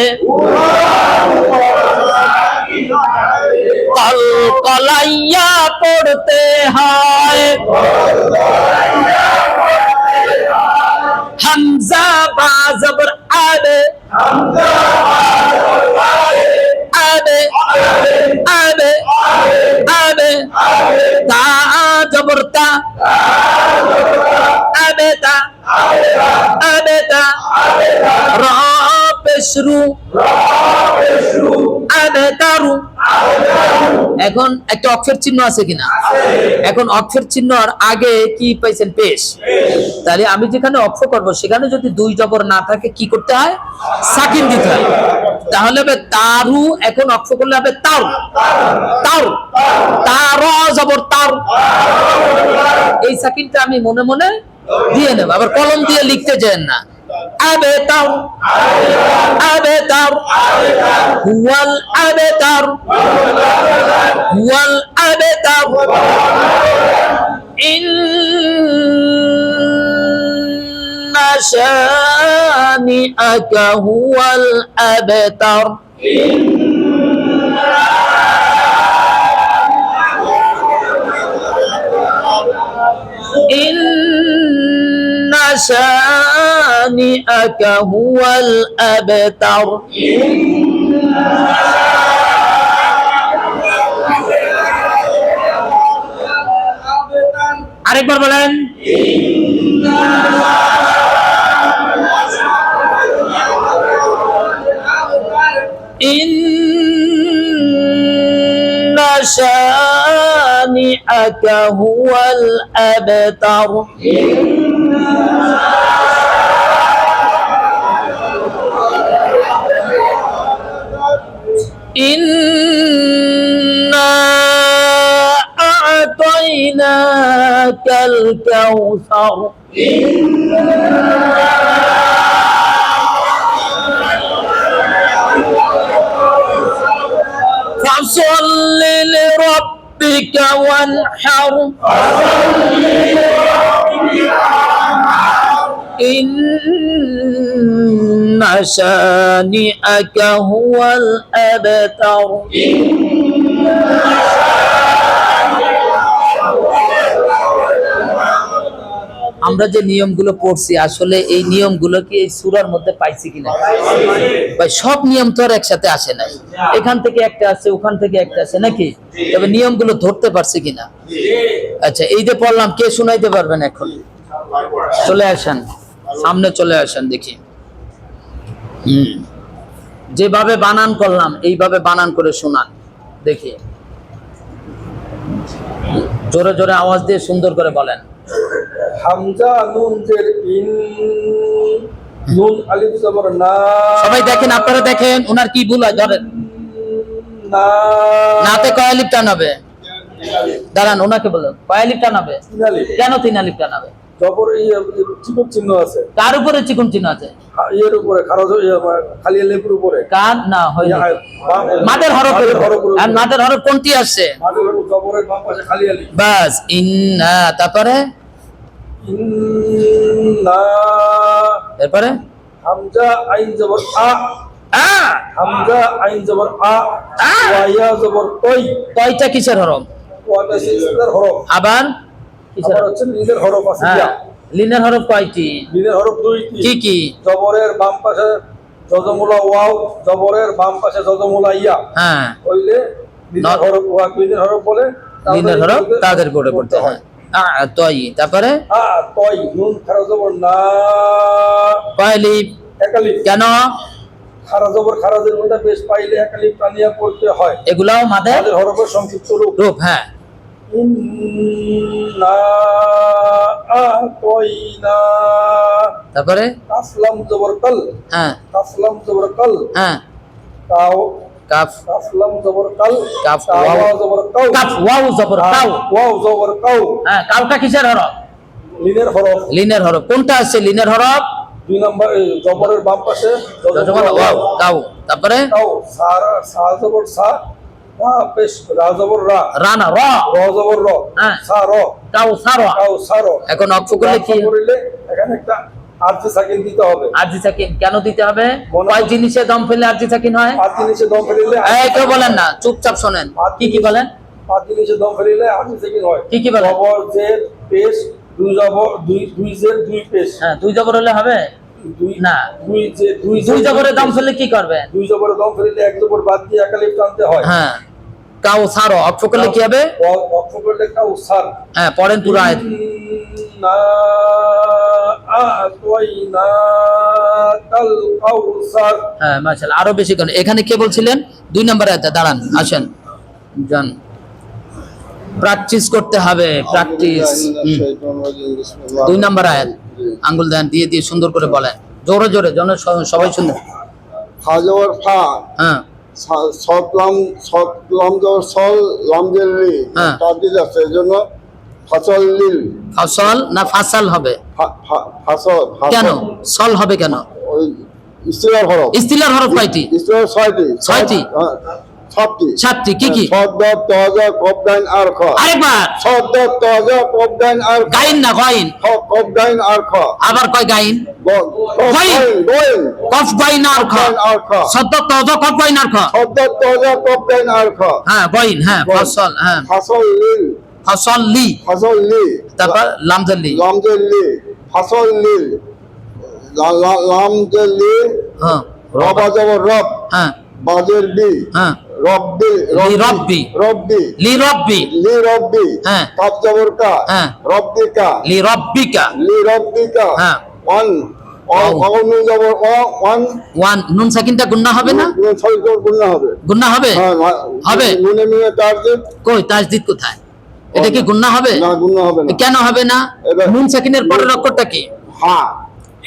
কল কলাইয়া পড়তে হয়। হামজা বা জবর আবে, আবে আবে আবে, তা জবর তা, আবে তা, আবে তা, র পেশরু, আবে তারু। এখন একটা অক্ষর চিহ্ন আছে কিনা? এখন অক্ষর চিহ্নর আগে কি পাইছেন? পেশ। তাহলে আমি যেখানে অক্ষ করব সেখানে যদি দুই জবর না থাকে কি করতে হয়? সাকিন দিতে হয়। তাহলে হবে তারু, এখন অক্ষ করলে হবে তার, তার, তার জবর তার। এই সাকিনটা আমি মনে মনে দিয়ে নেব, আবার কলম দিয়ে লিখতে চান না। আবে তার, আবে তার, হুয়াল আবে তার, হুয়াল আবে তার। ইন্না শানিআকা হুয়াল আবতার। ইন্না শানিআকা হুয়াল আবতার। আরেকবার বলেন, ইন্না শানিআকা হুয়াল আবতার। ইন্না আ'তাইনাকাল কাউসার ফাসাল্লি লিরাব্বিকা ওয়ানহার ইন্না শানিআকা হুয়াল আবতার। আমরা যে নিয়মগুলো পড়ছি আসলে এই নিয়মগুলো কি এই সূরার মধ্যে পাইছি কিনা? ভাই সব নিয়ম তো আর একসাথে আসে না, এখান থেকে একটা আসে ওখান থেকে একটা আসে নাকি, তবে নিয়মগুলো ধরতে পারছি কিনা? আচ্ছা এই যে পড়লাম, কে শুনাইতে পারবেন? এখন চলে আসেন, সামনে চলে আসেন দেখি। যেভাবে বানান করলাম এইভাবে বানান করে শোনান দেখি, জোরে জোরে আওয়াজ দিয়ে সুন্দর করে বলেন। হামজা নুন জের ইন, নুন আলিফ জবর না। সবাই দেখেন, আপনারা দেখেন ওনার কি ভুল হয়, ধরেন না, নাতে কয় আলিফ টানাবে? দাঁড়ান, ওনাকে বলেন কয় আলিফ টানাবে? তিন আলিফ। কেন 3 আলিফ টানাবে? জবর চিকন চিহ্ন আছে, কার উপরে চিকন চিহ্ন আছে? এর উপরে খালি আলিফের উপরে কার না হয় মাদের হরফের উপরে। আর মাদের হরফ কোনটি আসছে? মাদের হরফ জবরের বাম পাশে খালি আলিফ। বাস, ইন্না, তারপরে ইন্না, এরপরে হামজা আইন জবর আ, আ, হামজা আইন জবর আ, ওয়া ইয়া জবর কই, কয়টা কিসের হরফ? ওয়াটা সিজদার হরফ। আবার কিসের আবার হরফ? হচ্ছে লিনের হরফ আছে। হ্যাঁ, লিনের হরফ কয়টি? লিনের হরফ দুইটি। কি কি? জবরের বাম পাশে যজমুলা ওয়াও, জবরের বাম পাশে যজমুলা ইয়া। হ্যাঁ, হইলে লিনের হরফ, ওয়া লিনের হরফ বলে। লিনের হরফ তাদের করে পড়তে হয়। তই, তারপরে আ তই, নুন খারা জবর না, কয় আলিফ? এক আলিফ। কেন? খারা জবর খারাজের মধ্যে বেশ পাইলে এক আলিফ টানিয়া পড়তে হয়। এগুলাও মাদের তাদের হরফের সংক্ষিপ্ত রূপ। রূপ। হ্যাঁ, ইন্না আ'তাইনা, তারপরে কাফলাম জবর কাল, হ্যাঁ কাফলাম জবর কাল, হ্যাঁ, কাও, কাফ, কাফলাম জবর কাল, কাফ, ওয়াও ওয়াও, জবর কাউ, কাফ ওয়াও জবর কাউ। ওয়াও জবর কাউ, হ্যাঁ, কাউটা কিসের হরফ? লিনের হরফ। লিনের হরফ। কোনটা আছে লিনের হরফ? 2 নম্বর জবরের বাম পাশে যজমান ওয়াও, কাউ, তারপরে কাউ, সারা সা জবর সা, রা পেশ রা জবর রা, রানা র, র জবর র, হ্যাঁ। সা র, কাউ সারা। কাউ সা র। এখন অক্ষ করলে কি? করলে এখানে একটা আরজি সাকিন দিতে হবে। আরজি সাকিন কেন দিতে হবে? মনে কয় জিনিসে দম ফেলে আরজি সাকিন হয়? 5 জিনিসে দম ফেলিলে, এই কেউ বলেন না, চুপচাপ শোনেন। কি কি বলেন? 5 জিনিসে দম ফেলিলে আরজি সাকিন হয়। কি কি বলেন? জবর জের পেশ, দুই জবর দুই জের দুই পেশ, হ্যাঁ, 2 জবর হলে হবে দুই না। দুই যে 2 জবরে দম ফেললে কি করবে? 2 জবরে দম ফেলিলে এক জবর বাদ দিয়ে এক আলিফ টানতে হয়। হ্যাঁ, কাউ সারো অক্ষ করলে কি হবে? অক্ষ করলে কাউ সার। হ্যাঁ, পড়েন পুরো আয়াত। ইন্না আ'তাইনা কাল কাউসার। হ্যাঁ, মাশাআল্লাহ, আরো বেশি করে। এখানে কে বলছিলেন? 2 নম্বর আয়াতে। দাঁড়ান, আসেন, যান, প্র্যাকটিস করতে হবে, প্র্যাকটিস। 2 নম্বর আয়াত, আঙ্গুল দেন, দিয়ে দিয়ে সুন্দর করে বলেন, জোরে জোরে, যেন সবাই শুনে। হাজর ফা, হ্যাঁ, সতলাম জবর সল, লাম জের লি, হ্যাঁ। তাবদীল আছে, এজন্য ফাসল লিল, ফসল না ফাসাল হবে? ফাসল, কেন সল হবে কেন? ওই ইস্তিলার হরফ, ইস্তিলার হরফ কয়টি? ইস্তিলার 6টি, 6টি? 7টি, 7টি। কি কি? সদ দাত তাজা কফ দাইন আর খ, আরেকবার। সদ দাত তাজা কফ দাইন আর খ, গাইন না গইন? কফ দাইন আর খ, আবার কয় গাইন? গোইন, কফ গাইন আর খ, আর খ, সদ্দ তাজা কফ গাইন আর খ। সদ দাত তাজা কফ দাইন আর খ, হ্যাঁ, গইন, হ্যাঁ, ফসল, হ্যাঁ, ফাসল লিল, ফসল লি, ফাসল লি, তারপর লামজাল লি। লাম জের লি, ফাসল লিল, লাম জের লি, হ্যাঁ, রবা জবর রব, হ্যাঁ, বাজের বি, হ্যাঁ, রব্বি, লি রব্বি, রব্বি, লি রব্বি, লি রব্বি, হ্যাঁ। কাফ জবর কা, হ্যাঁ। রব্বিকা, লি রব্বিকা, লি রব্বিকা, হ্যাঁ। ওয়ান, নুন জবর ওয়ান, ওয়ান, নুন সাকিনটা গুন্না হবে না? নুন ছয় জবর গুণনা হবে, গুন্না হবে? হ্যাঁ, হবে। নুনে মিনে তারজিদ, কই তাজদিদ কোথায়? এটা কি গুন্না হবে? না গুণনা হবে না, কেন হবে না? এবার- নুন সাকিনের পরের অক্ষরটা কি? হ্যাঁ,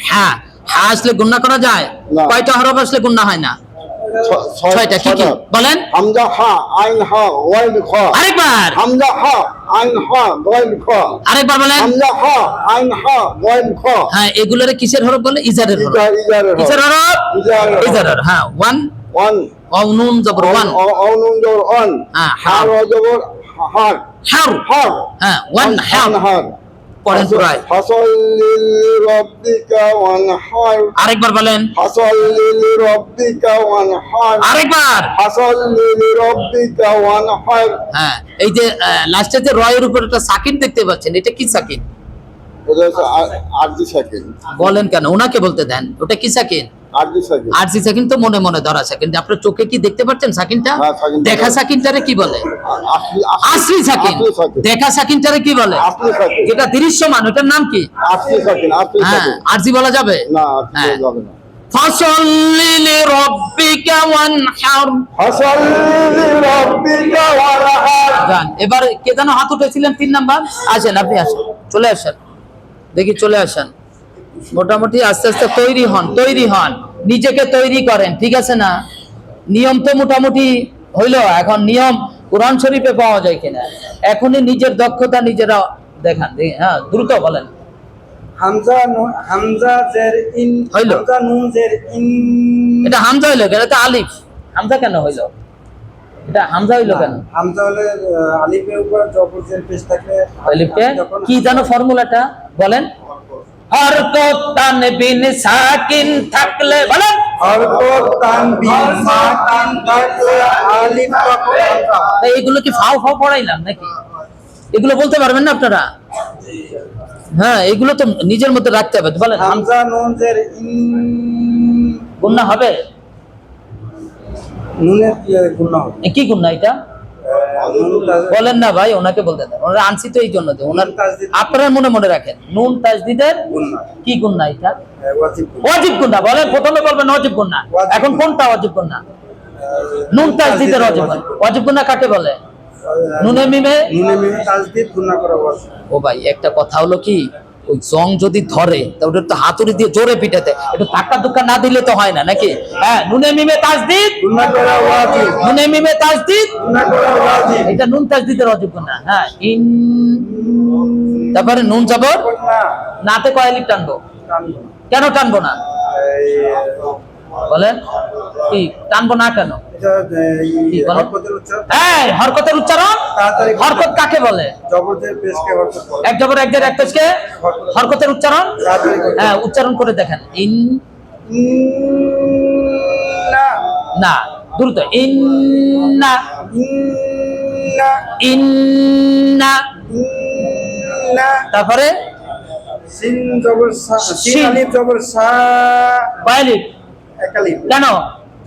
হ্যাঁ, হ্যাঁ আসলে গুন্না করা যায়? না। কয়টা হরফ আসলে গুন্না হয় না? 6টা। কি কি ছয়টা। বলেন? হামজা হা, আইন হা, ওয়াইন খ, আরেকবার। হামজা হা, আইন হা গয়েন খ আরেকবার বলেন। হামজা হা আইন হা গয়েন খ হ্যাঁ, এগুলোরে কিসের হরফ বলে? ইজারের হরফ। ইজারের কিসের হরফ? ইজারের ইজারের। হ্যাঁ, ওয়ান ওয়ান ওয়াও নুন জবর ওয়ান। অনুন জবর অন হ্যাঁ, হার জবর হার হার। হার হ্যাঁ, ওয়ান হার। হার পড়েন পুরাই। ফাসাল্লি লিরাব্বিকা ওয়ানহার আরেকবার বলেন। ফাসাল্লি লিরাব্বিকা ওয়ানহার আরেকবার। ফাসাল্লি লিরাব্বিকা ওয়ানহার হ্যাঁ, এই যে লাস্টে যে রয়ের উপর একটা সাকিন দেখতে পাচ্ছেন, এটা কি সাকিন? এটা হচ্ছে আরজি সাকিন বলেন কেন? ওনাকে বলতে দেন, ওটা কি সাকিন? আরজি সাকিন আরজি সাকিন তো মনে মনে ধরা সাকিন। আপনার চোখে কি দেখতে পাচ্ছেন সাকিনটা? হ্যাঁ, সাকিনটা দেখা সাকিনটারে কি বলে? আসলি সাকিন। আসলি সাকিন দেখা সাকিনটারে কি বলে? আসলি সাকিন যেটা দৃশ্যমান, ওটার নাম কি? আসলি সাকিন আসলি হ্যাঁ, সাকিন আরজি বলা যাবে না আসলি হ্যাঁ। যাবে না ফাসাল্লি লিরাব্বিকা ওয়ানহার। ফাসাল্লি লিরাব্বিকা ওয়ানহার যান, এবার কে যেন হাত উঠেছিলেন 3 নাম্বার? আসেন, আপনি আসেন, চলে আসেন, দেখি চলে আসেন। মোটামুটি আস্তে আস্তে তৈরি হন, নিজেকে তৈরি করেন, ঠিক আছে না? নিয়ম তো মোটামুটি হইলো, এখন নিয়ম কোরআন শরীফে পাওয়া যায় কিনা এখনই নিজের দক্ষতা নিজেরা দেখান। হ্যাঁ, দ্রুত বলেন। হামজা জের ইন হইলো। হামজা নুন জের ইন এটা হামজা হইলো কেন? এটা আলিফ। হামজা কেন হইলো? এটা হামজা হইলো কেন? হামজা হলে আলিফের উপর জবর জের পেশ থাকলে আলিফে যখন কি জানো ফর্মুলাটা বলেন? হরকত তানবিন সাকিন থাকলে বলেন। হরকত তানবিন সাকিন থাকলে আলিফ তখন হামজা। তাই এগুলো কি ফাও ফাও পড়াইলাম নাকি? এগুলো বলতে পারবেন না আপনারা? হ্যাঁ, এগুলো তো নিজের মধ্যে রাখতে হবে। বলেন। হামজা নুন জের ইন গুন্না হবে? নুনের গুণা হবে কি গুন্না এটা? নুন তাজ- বলেন না ভাই, ওনাকে বলতে দেন। ওনারা আনছি তো এই জন্য যে ওনার নুন তাজদিদ। আপনারা মনে রাখেন। নুন তাজদিদের গুণা কি গুন্না এটা? ওয়াজিব গুণা। ওয়াজিব গুন্না। বলেন, প্রথমে বলবেন ওয়াজিব গুন্না। ওয়াজিব এখন গুন্না। কোনটা ওয়াজিব গুন্না? নুন তাজদিদের ওয়াজিব গুন্না। ওয়াজিব গুন্না কাকে বলে? নুনে মিমে। নুনে মিমে তাজদিদ গুণা করা ওয়াজিব। ও ভাই, একটা কথা হলো কি, ওই জং যদি ধরে তা ওটা তো হাতুড়ি দিয়ে জোরে পিটাতে, একটু ধাক্কা ধুক্কা না দিলে তো হয় না নাকি? হ্যাঁ, নুনে মিমে তাজদিদ। গুণা করা ওয়াজিব। নুনে মিমে তাজদিদ। গুণা করা ওয়াজিব। এটা নুন তাজদিদের ওয়াজিব গুন্না। হ্যাঁ, ইন। তারপরে নুন জবর না নাতে কয় আলিফ টানবো? টানবো না। কেন টানবো না? বলেন, কি টানবো না কেন? এটা কি বলেন? হরকতের উচ্চারণ এই হরকতের উচ্চারণ। তাড়াতাড়ি করতে হরকত কাকে বলে? জবর জের পেশকে হরকত বলে। এক জবর এক জের এক পেশকে হরকতের উচ্চারণ। তাড়াতাড়ি করতে হ্যাঁ, উচ্চারণ করে দেখেন। ইন। না না, দ্রুত। ইন্না। ইন্না ইন্না। ইন্না তারপরে সিন জবর সা সিন সিন। আলিফ জবর সা কয় আলিফ? এক আলিফ কেন?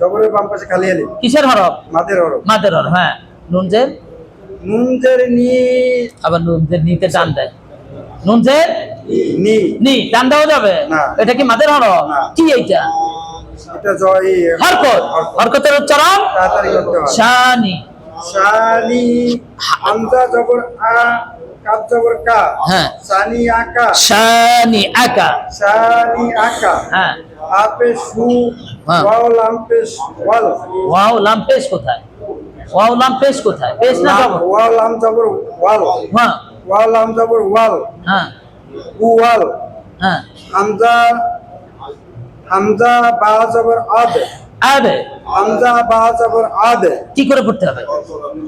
জবরের বাম পাশে খালি আলিফ কিসের হরফ? মাদের হরফ মাদের হরফ। হ্যাঁ, নুন জের। নুন জের নি আবার নুন জের নিতে টান দেয়। নুন জের নি নি টান দেওয়া যাবে? না। এটা কি মাদের হরফ? না। কি এইটা? এটা জয় হরকত। হরকতের উচ্চারণ তাড়াতাড়ি করতে হয় শানি। শানি হামজা জবর আ কাফ জবর কা হ্যাঁ। শানি আকা শানি আকা। শানি আকা হ্যাঁ। আপে সু হ্যাঁ। ওয়াও লাম পেশ ওয়াল ওয়াও লাম পেশ কোথায়? ওয়াও লাম পেশ কোথায়? পেশ না জবর? ওয়াও লাম জবর ওয়াল হ্যাঁ। ওয়াও লাম জবর ওয়াল হ্যাঁ। ওয়াল হ্যাঁ। হামজা হামজা বা জবর আদ আবে হামজা বা জবর আদ কি করে পড়তে হবে?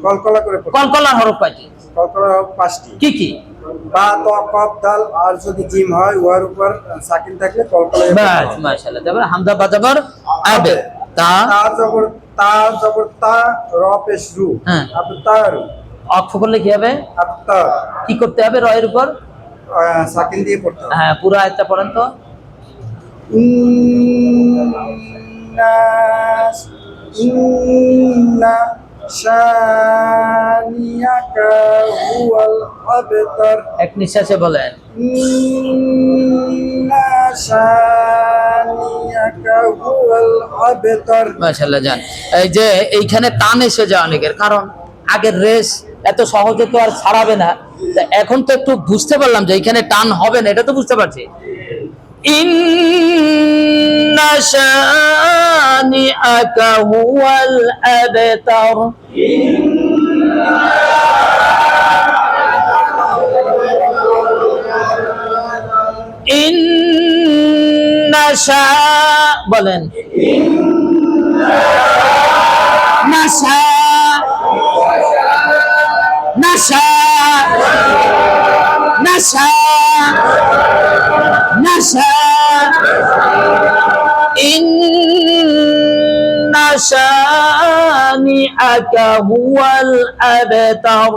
কলকলা করে পড়ো। কলকলার হরফ কয়টি? কলকলা পাঁচটি কি কি? বা ত কফ দাল আর যদি জিম হয় ওয়ার উপর সাকিন থাকলে কলকলা বাস, মাশাআল্লাহ। তারপর হামজা বা জবর আবে। তা। তা জবর তা র পেশ রু হ্যাঁ। আবতার অক্ষ করলে কি হবে? আবতার কি করতে হবে রয়ের উপর? সাকিন দিয়ে পড়তে হবে হ্যাঁ, পুরো আয়াতটা পড়েন তো। ইন্না শানিয়াকা হুয়াল আবতার এক নিঃশ্বাসে বলেন। ইন্না শানিয়াকা হুয়াল আবতার মাশাআল্লাহ। জান, এই যে এইখানে টান এসে যায় অনেকের, কারণ আগের রেস এত সহজে তো আর ছাড়াবে না। তা এখন তো একটু বুঝতে পারলাম যে এইখানে টান হবে না, এটা তো বুঝতে পারছি। ইন্না শানিআকা হুয়াল আবতার। নাশা বলেন নাশা নাশা নাশা নাশা ইন্না শানিআকা হুয়াল আবতার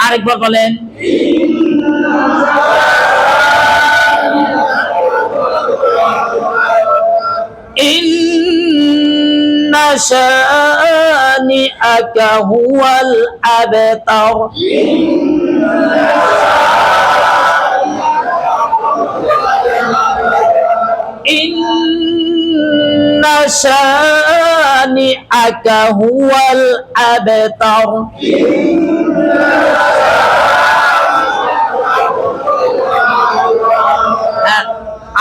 আরেকবার বলেন ইন্না শানিআকা হুয়াল আবতার ইন্না শানিআকা হুয়াল আবতার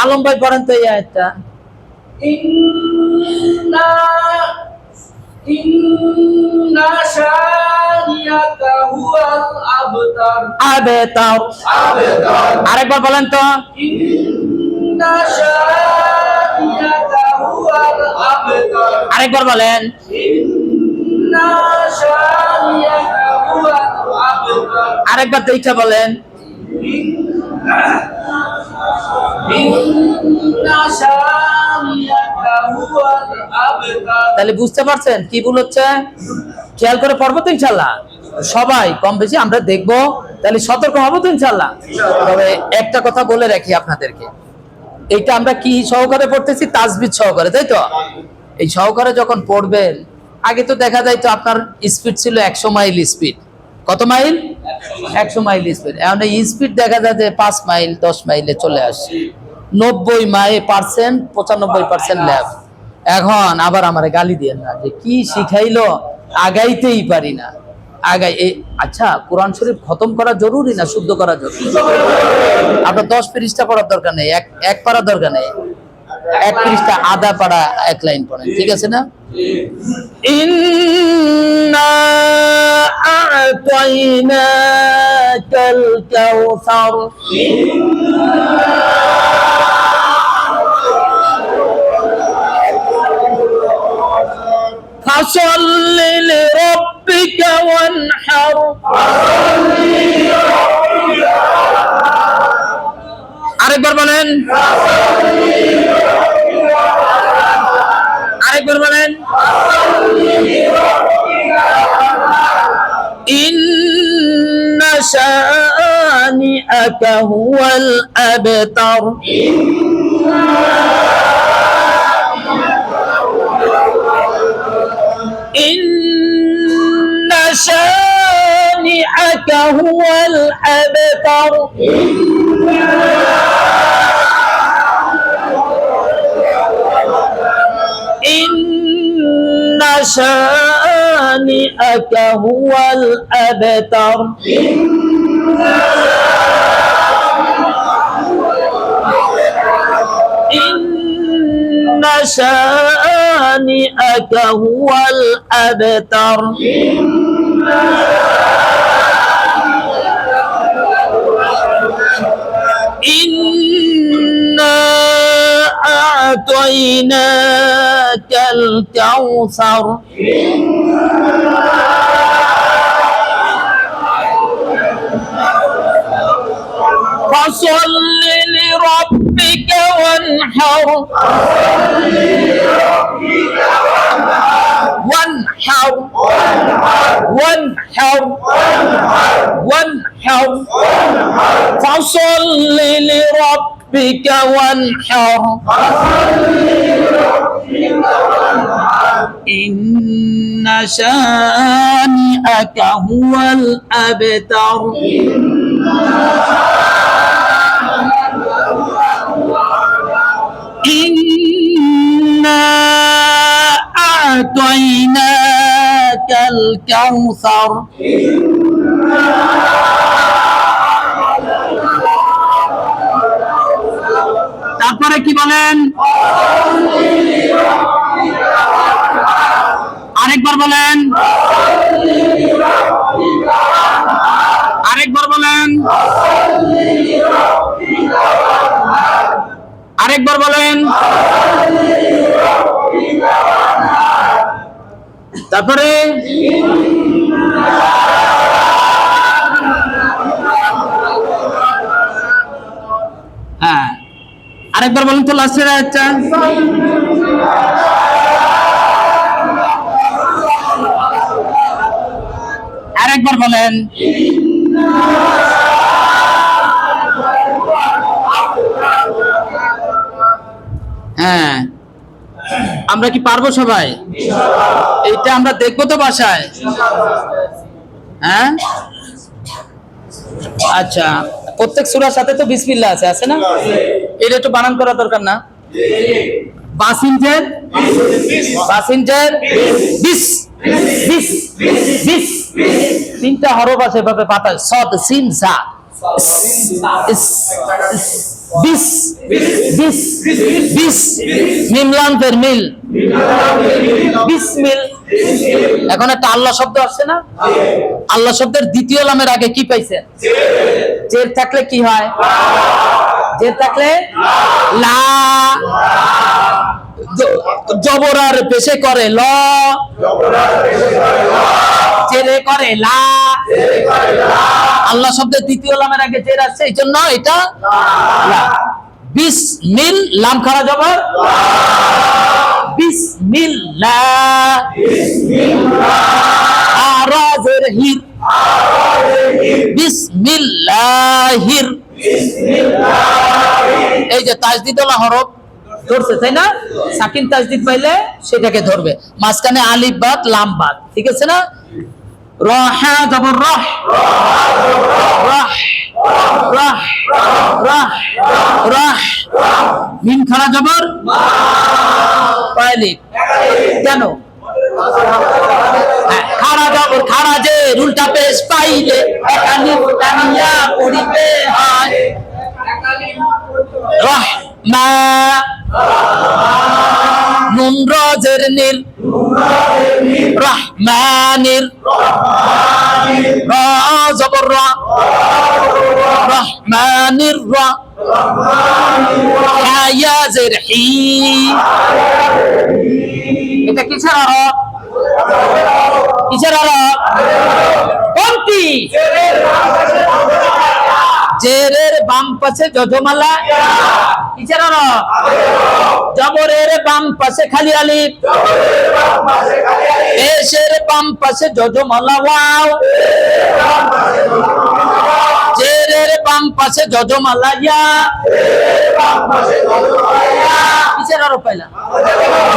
আলম ভাই পড়েন তো এই আয়াতটা ইন্না শানিআকা হুয়াল আবতার আবতার আরেকবার বলেন তো ইন্না শানিআকা হুয়াল আবতার আরেকবার বলেন ইন্না শানিআকা হুয়াল আবতার আরেকবার দেখে বলেন ইন্না শানিআকা হুয়াল আবতার তাহলে বুঝতে পারছেন কি ভুল হচ্ছে খেয়াল করে পড়বো তো ইনশাল্লাহ সবাই কম বেশি আমরা দেখবো তাহলে সতর্ক হবো তো ইনশাল্লাহ তবে একটা কথা বলে রাখি আপনাদেরকে এইটা আমরা কি সহকারে পড়তেছি তাজবিদ সহকারে তাই তো এই সহকারে যখন পড়বেন আগে তো দেখা যায় তো আপনার স্পিড ছিল 100 মাইল স্পিড কত মাইল 100 মাইল স্পিড এখন এই স্পিড দেখা যায় যে 5 মাইল 10 মাইলে চলে আসে 90% 95% ল্যাব এখন আবার আমারে গালি দিয়ে না যে কি শিখাইলো আগাইতেই পারি না আচ্ছা কোরআন শরীফ খতম করা জরুরি না শুদ্ধ করা জরুরি আপনার 10 পৃষ্ঠা পড়ার দরকার নেই এক পারা দরকার নেই 1 পৃষ্ঠা আধা পারা 1 লাইন পড়েন ঠিক আছে না ইন্না আ'তাইনাকাল কাউসার ফাসাল্লি লিরাব্বিকা ওয়ানহার আরেকবার বলেন আরেকবার বলেন ইন্না শানিআকা হুয়াল আবতার ইন্না শানিআকা হুয়াল আবতার ইন্না শানিআকা হুয়াল আবতার ইন্না শানিআকা হুয়াল আবতার ইন্না আ'তাইনাকাল কাউসার ফাসাল্লি লিরাব্বিকা ওয়ানহার وانحر وانحر وانحر فصل لربك وانحر إن شانئك هو الأبتر إنا أعطيناك الكوثر তারপরে কি বলেন আরেকবার বলেন আরেকবার বলেন। তারপরে হ্যাঁ, আরেকবার বলেন তো লাস্টের আয়াতটা। আরেকবার বলেন। হ্যাঁ, আমরা কি পারবো সবাই? এইটা আমরা দেখবো তো বাসায়। হ্যাঁ, আচ্ছা, প্রত্যেক সূরার সাথে তো বিসমিল্লাহ আছে না? এটা একটু বানান করা দরকার না? বাসিনজের বিস বিস বিস, তিনটা হরফ আছে এভাবে পাতা, সদ সিন জা, বিস বিস বিস, মিম লাম ফের মিল, বিসমিল। এখন একটা আল্লাহ শব্দ আসছে না? আল্লাহ শব্দের দ্বিতীয় লামের আগে কি পাইছে? জের থাকলে কি হয়? জের থাকলে লা, জবরার পেশে করে ল, জেরে করে লা। আল্লাহ শব্দের দ্বিতীয় লামের আগে জের আছে, এই জন্য এটা লা। বিসমিল, লাম খাড়া জবর, বিসমিল্লাহ। আরাজের হির, বিসমিল্লাহির। এই যে তাজদিদওয়ালা হরফ ধরছে, তাই না? সাকিন তাজদিদ পাইলে সেটাকে ধরবে। মাঝখানে আলিফ বাদ, লাম বাদ, ঠিক আছে না? রহা জবর রহ, রহ রহ রহ রহ, মিম খাড়া জবর, আলিফ। কেন? খাড়া জবর, খাড়া যে উল্টা পেশ পাইলে একালিফ টানিয়া পড়িতে হয়। রহমা, নুন রজের নির, রহমানির। রা জবর রা, রহমানির রা। হা ইয়া জের হি, এটা কিসের হরফ? কিসের হরফ? কোনটি? জেরের বাম পাশে যজমালা। কিসের হরফ? জবরের বাম পাশে খালি আলিফ, পেশের বাম পাশে যজমালা ওয়াও, জেরের বাম পাশে যজমালা ইয়া। কিসের হরফ পাইলা?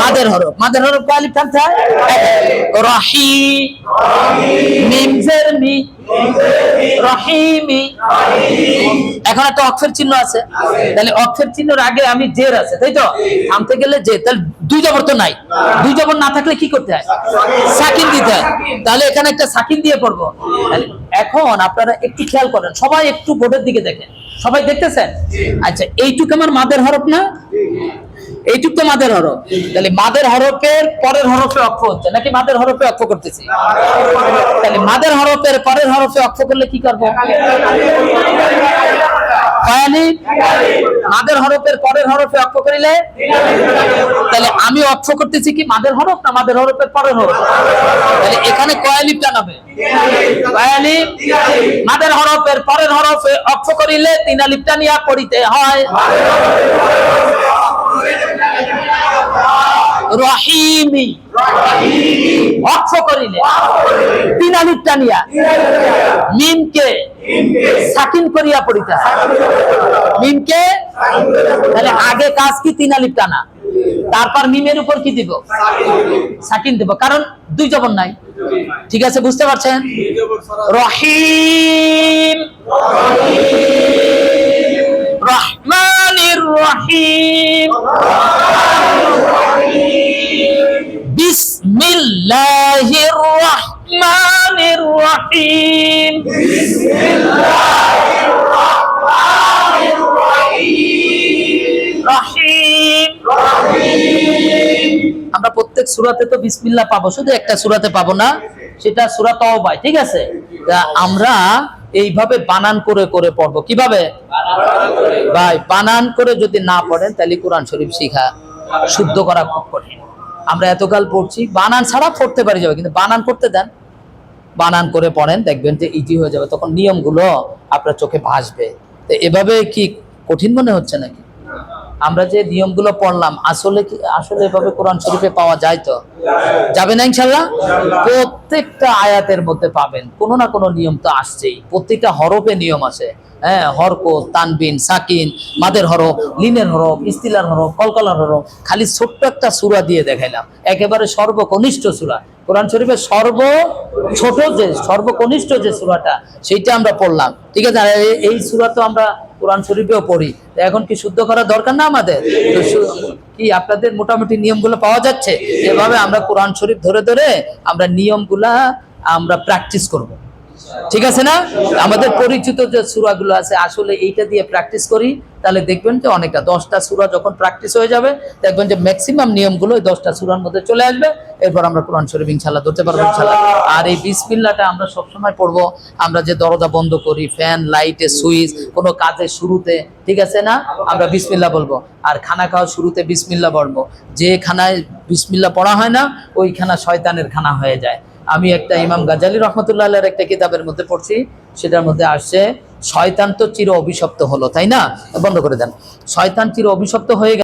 মাদের হরফ। মাদের হরফ কে আলিফ টানতে হয়। রহি, মিম জের মি, রহিমি। এখন একটা অক্ষর চিহ্ন আছে, তাহলে অক্ষর চিহ্নের আগে আমি জের আছে, তাই তো? থামতে গেলে জে, তাহলে দুই জবর তো নাই। দুই জবর না থাকলে কি করতে হয়? সাকিন দিতে হয়। তাহলে এখানে একটা সাকিন দিয়ে পড়বো। এখন আপনারা একটু খেয়াল করেন, সবাই একটু বোর্ডের দিকে দেখেন। সবাই দেখতেছেন? আচ্ছা, এইটুকু আমার মাদের হরফ না? এইটুক তো মাদের হরফ। তাহলে মাদের হরফের পরের হরফে অক্ষ হচ্ছে নাকি মাদের হরফে অক্ষ করতেছি? তাহলে মাদের হরফের পরের হরফে অক্ষ করলে কি করবো? মাদের হরফের পরের হরফে অক্ষ করিলে, তাহলে আমি অক্ষ করতেছি কি মাদের হরফ না মাদের হরফের পরের হরফ? তাহলে এখানে কয়ালিফ টানাবে। কয়ালিফ মাদের হরফের পরের হরফে অক্ষ করিলে তিন আলিফ টানিয়া পড়িতে হয়। রহিমি অক্ষ করিলে তিন আলিফ টানিয়া মিমকে সাকিন করিয়া পড়িতে হয়। মিমকে, তাহলে আগে কাজ কি? তিন আলিফ টানা, তারপর মিমের উপর কি দিব? সাকিন দিব, কারণ দুই জবর নাই। ঠিক আছে, বুঝতে পারছেন? রহিম, রহমানির রহিম, বিসমিল্লাহির রহমানির রহিম, বিসমিল্লাহির রহমানির রহিম, রহিম রহিম। আমরা প্রত্যেক সূরাতে তো বিসমিল্লাহ পাবো, শুধু একটা সূরাতে পাবো না, সেটা সূরা তাওবা। ঠিক আছে, আমরা এইভাবে বানান করে করে পড়বো। কিভাবে ভাই? বানান করে যদি না পড়েন তাহলে কোরআন শরীফ শিখা, শুদ্ধ করা খুব কঠিন। আমরা এতকাল পড়ছি, বানান ছাড়া পড়তে পারি যাবে, কিন্তু বানান করতে দেন, বানান করে পড়েন, দেখবেন যে ইজি হয়ে যাবে, তখন নিয়মগুলো আপনার চোখে ভাসবে। তো এভাবে কি কঠিন মনে হচ্ছে নাকি? আমরা যে নিয়মগুলো পড়লাম আসলে কি আসলে এভাবে কোরআন শরীফে পাওয়া যায়? তো যাবে না ইনশাল্লাহ। প্রত্যেকটা আয়াতের মধ্যে পাবেন কোনো না কোনো নিয়ম তো আসছেই, প্রত্যেকটা হরফে নিয়ম আছে। হ্যাঁ, হরকত, তানবিন, সাকিন, মাদের হরফ, লিনের হরফ, ইস্তিলার হরফ, কলকলার হরফ। খালি ছোট্ট একটা সূরা দিয়ে দেখাইলাম, একেবারে সর্বকনিষ্ঠ সূরা কোরআন শরীফের সর্বকনিষ্ঠ যে সূরাটা, সেইটা আমরা পড়লাম, ঠিক আছে। আর এই সূরা তো আমরা কোরআন শরীফেও পড়ি, তো এখন কি শুদ্ধ করার দরকার না আমাদের? তো কি আপনাদের মোটামুটি নিয়মগুলো পাওয়া যাচ্ছে? এভাবে আমরা কোরআন শরীফ ধরে ধরে আমরা নিয়মগুলা আমরা প্র্যাকটিস করব, ঠিক আছে না? আমাদের পরিচিত যে সূরাগুলো আছে আসলে এইটা দিয়ে প্র্যাকটিস করি, তাহলে দেখবেন যে অনেকটা 10টা সূরা যখন প্র্যাকটিস হয়ে যাবে, দেখবেন যে ম্যাক্সিমাম নিয়মগুলো ওই 10টা সূরার মধ্যে চলে আসবে। এরপর আমরা কোরআন শরীফ ইনশাআল্লাহ ধরতে পারবো ইনশাআল্লাহ। আর এই বিসমিল্লাহটা আমরা সবসময় পড়বো। আমরা যে দরজা বন্ধ করি, ফ্যান, লাইটে, সুইচ, কোনো কাজের শুরুতে, ঠিক আছে না, আমরা বিসমিল্লাহ বলবো। আর খানা খাওয়ার শুরুতে বিসমিল্লাহ পড়বো। যে খানায় বিসমিল্লাহ পড়া হয় না, ওই খানা শয়তানের খানা হয়ে যায়। আমি একটা ইমাম গাজ্জালী রহমতুল্লাহ আলাইহির একটা কিতাবের মধ্যে পড়ছি, সেটার মধ্যে আসছে শয়তান তো চির অভিশপ্ত হলো, তাই না? বন্ধ করে দেন। শয়তান চির অভিশপ্ত হয়ে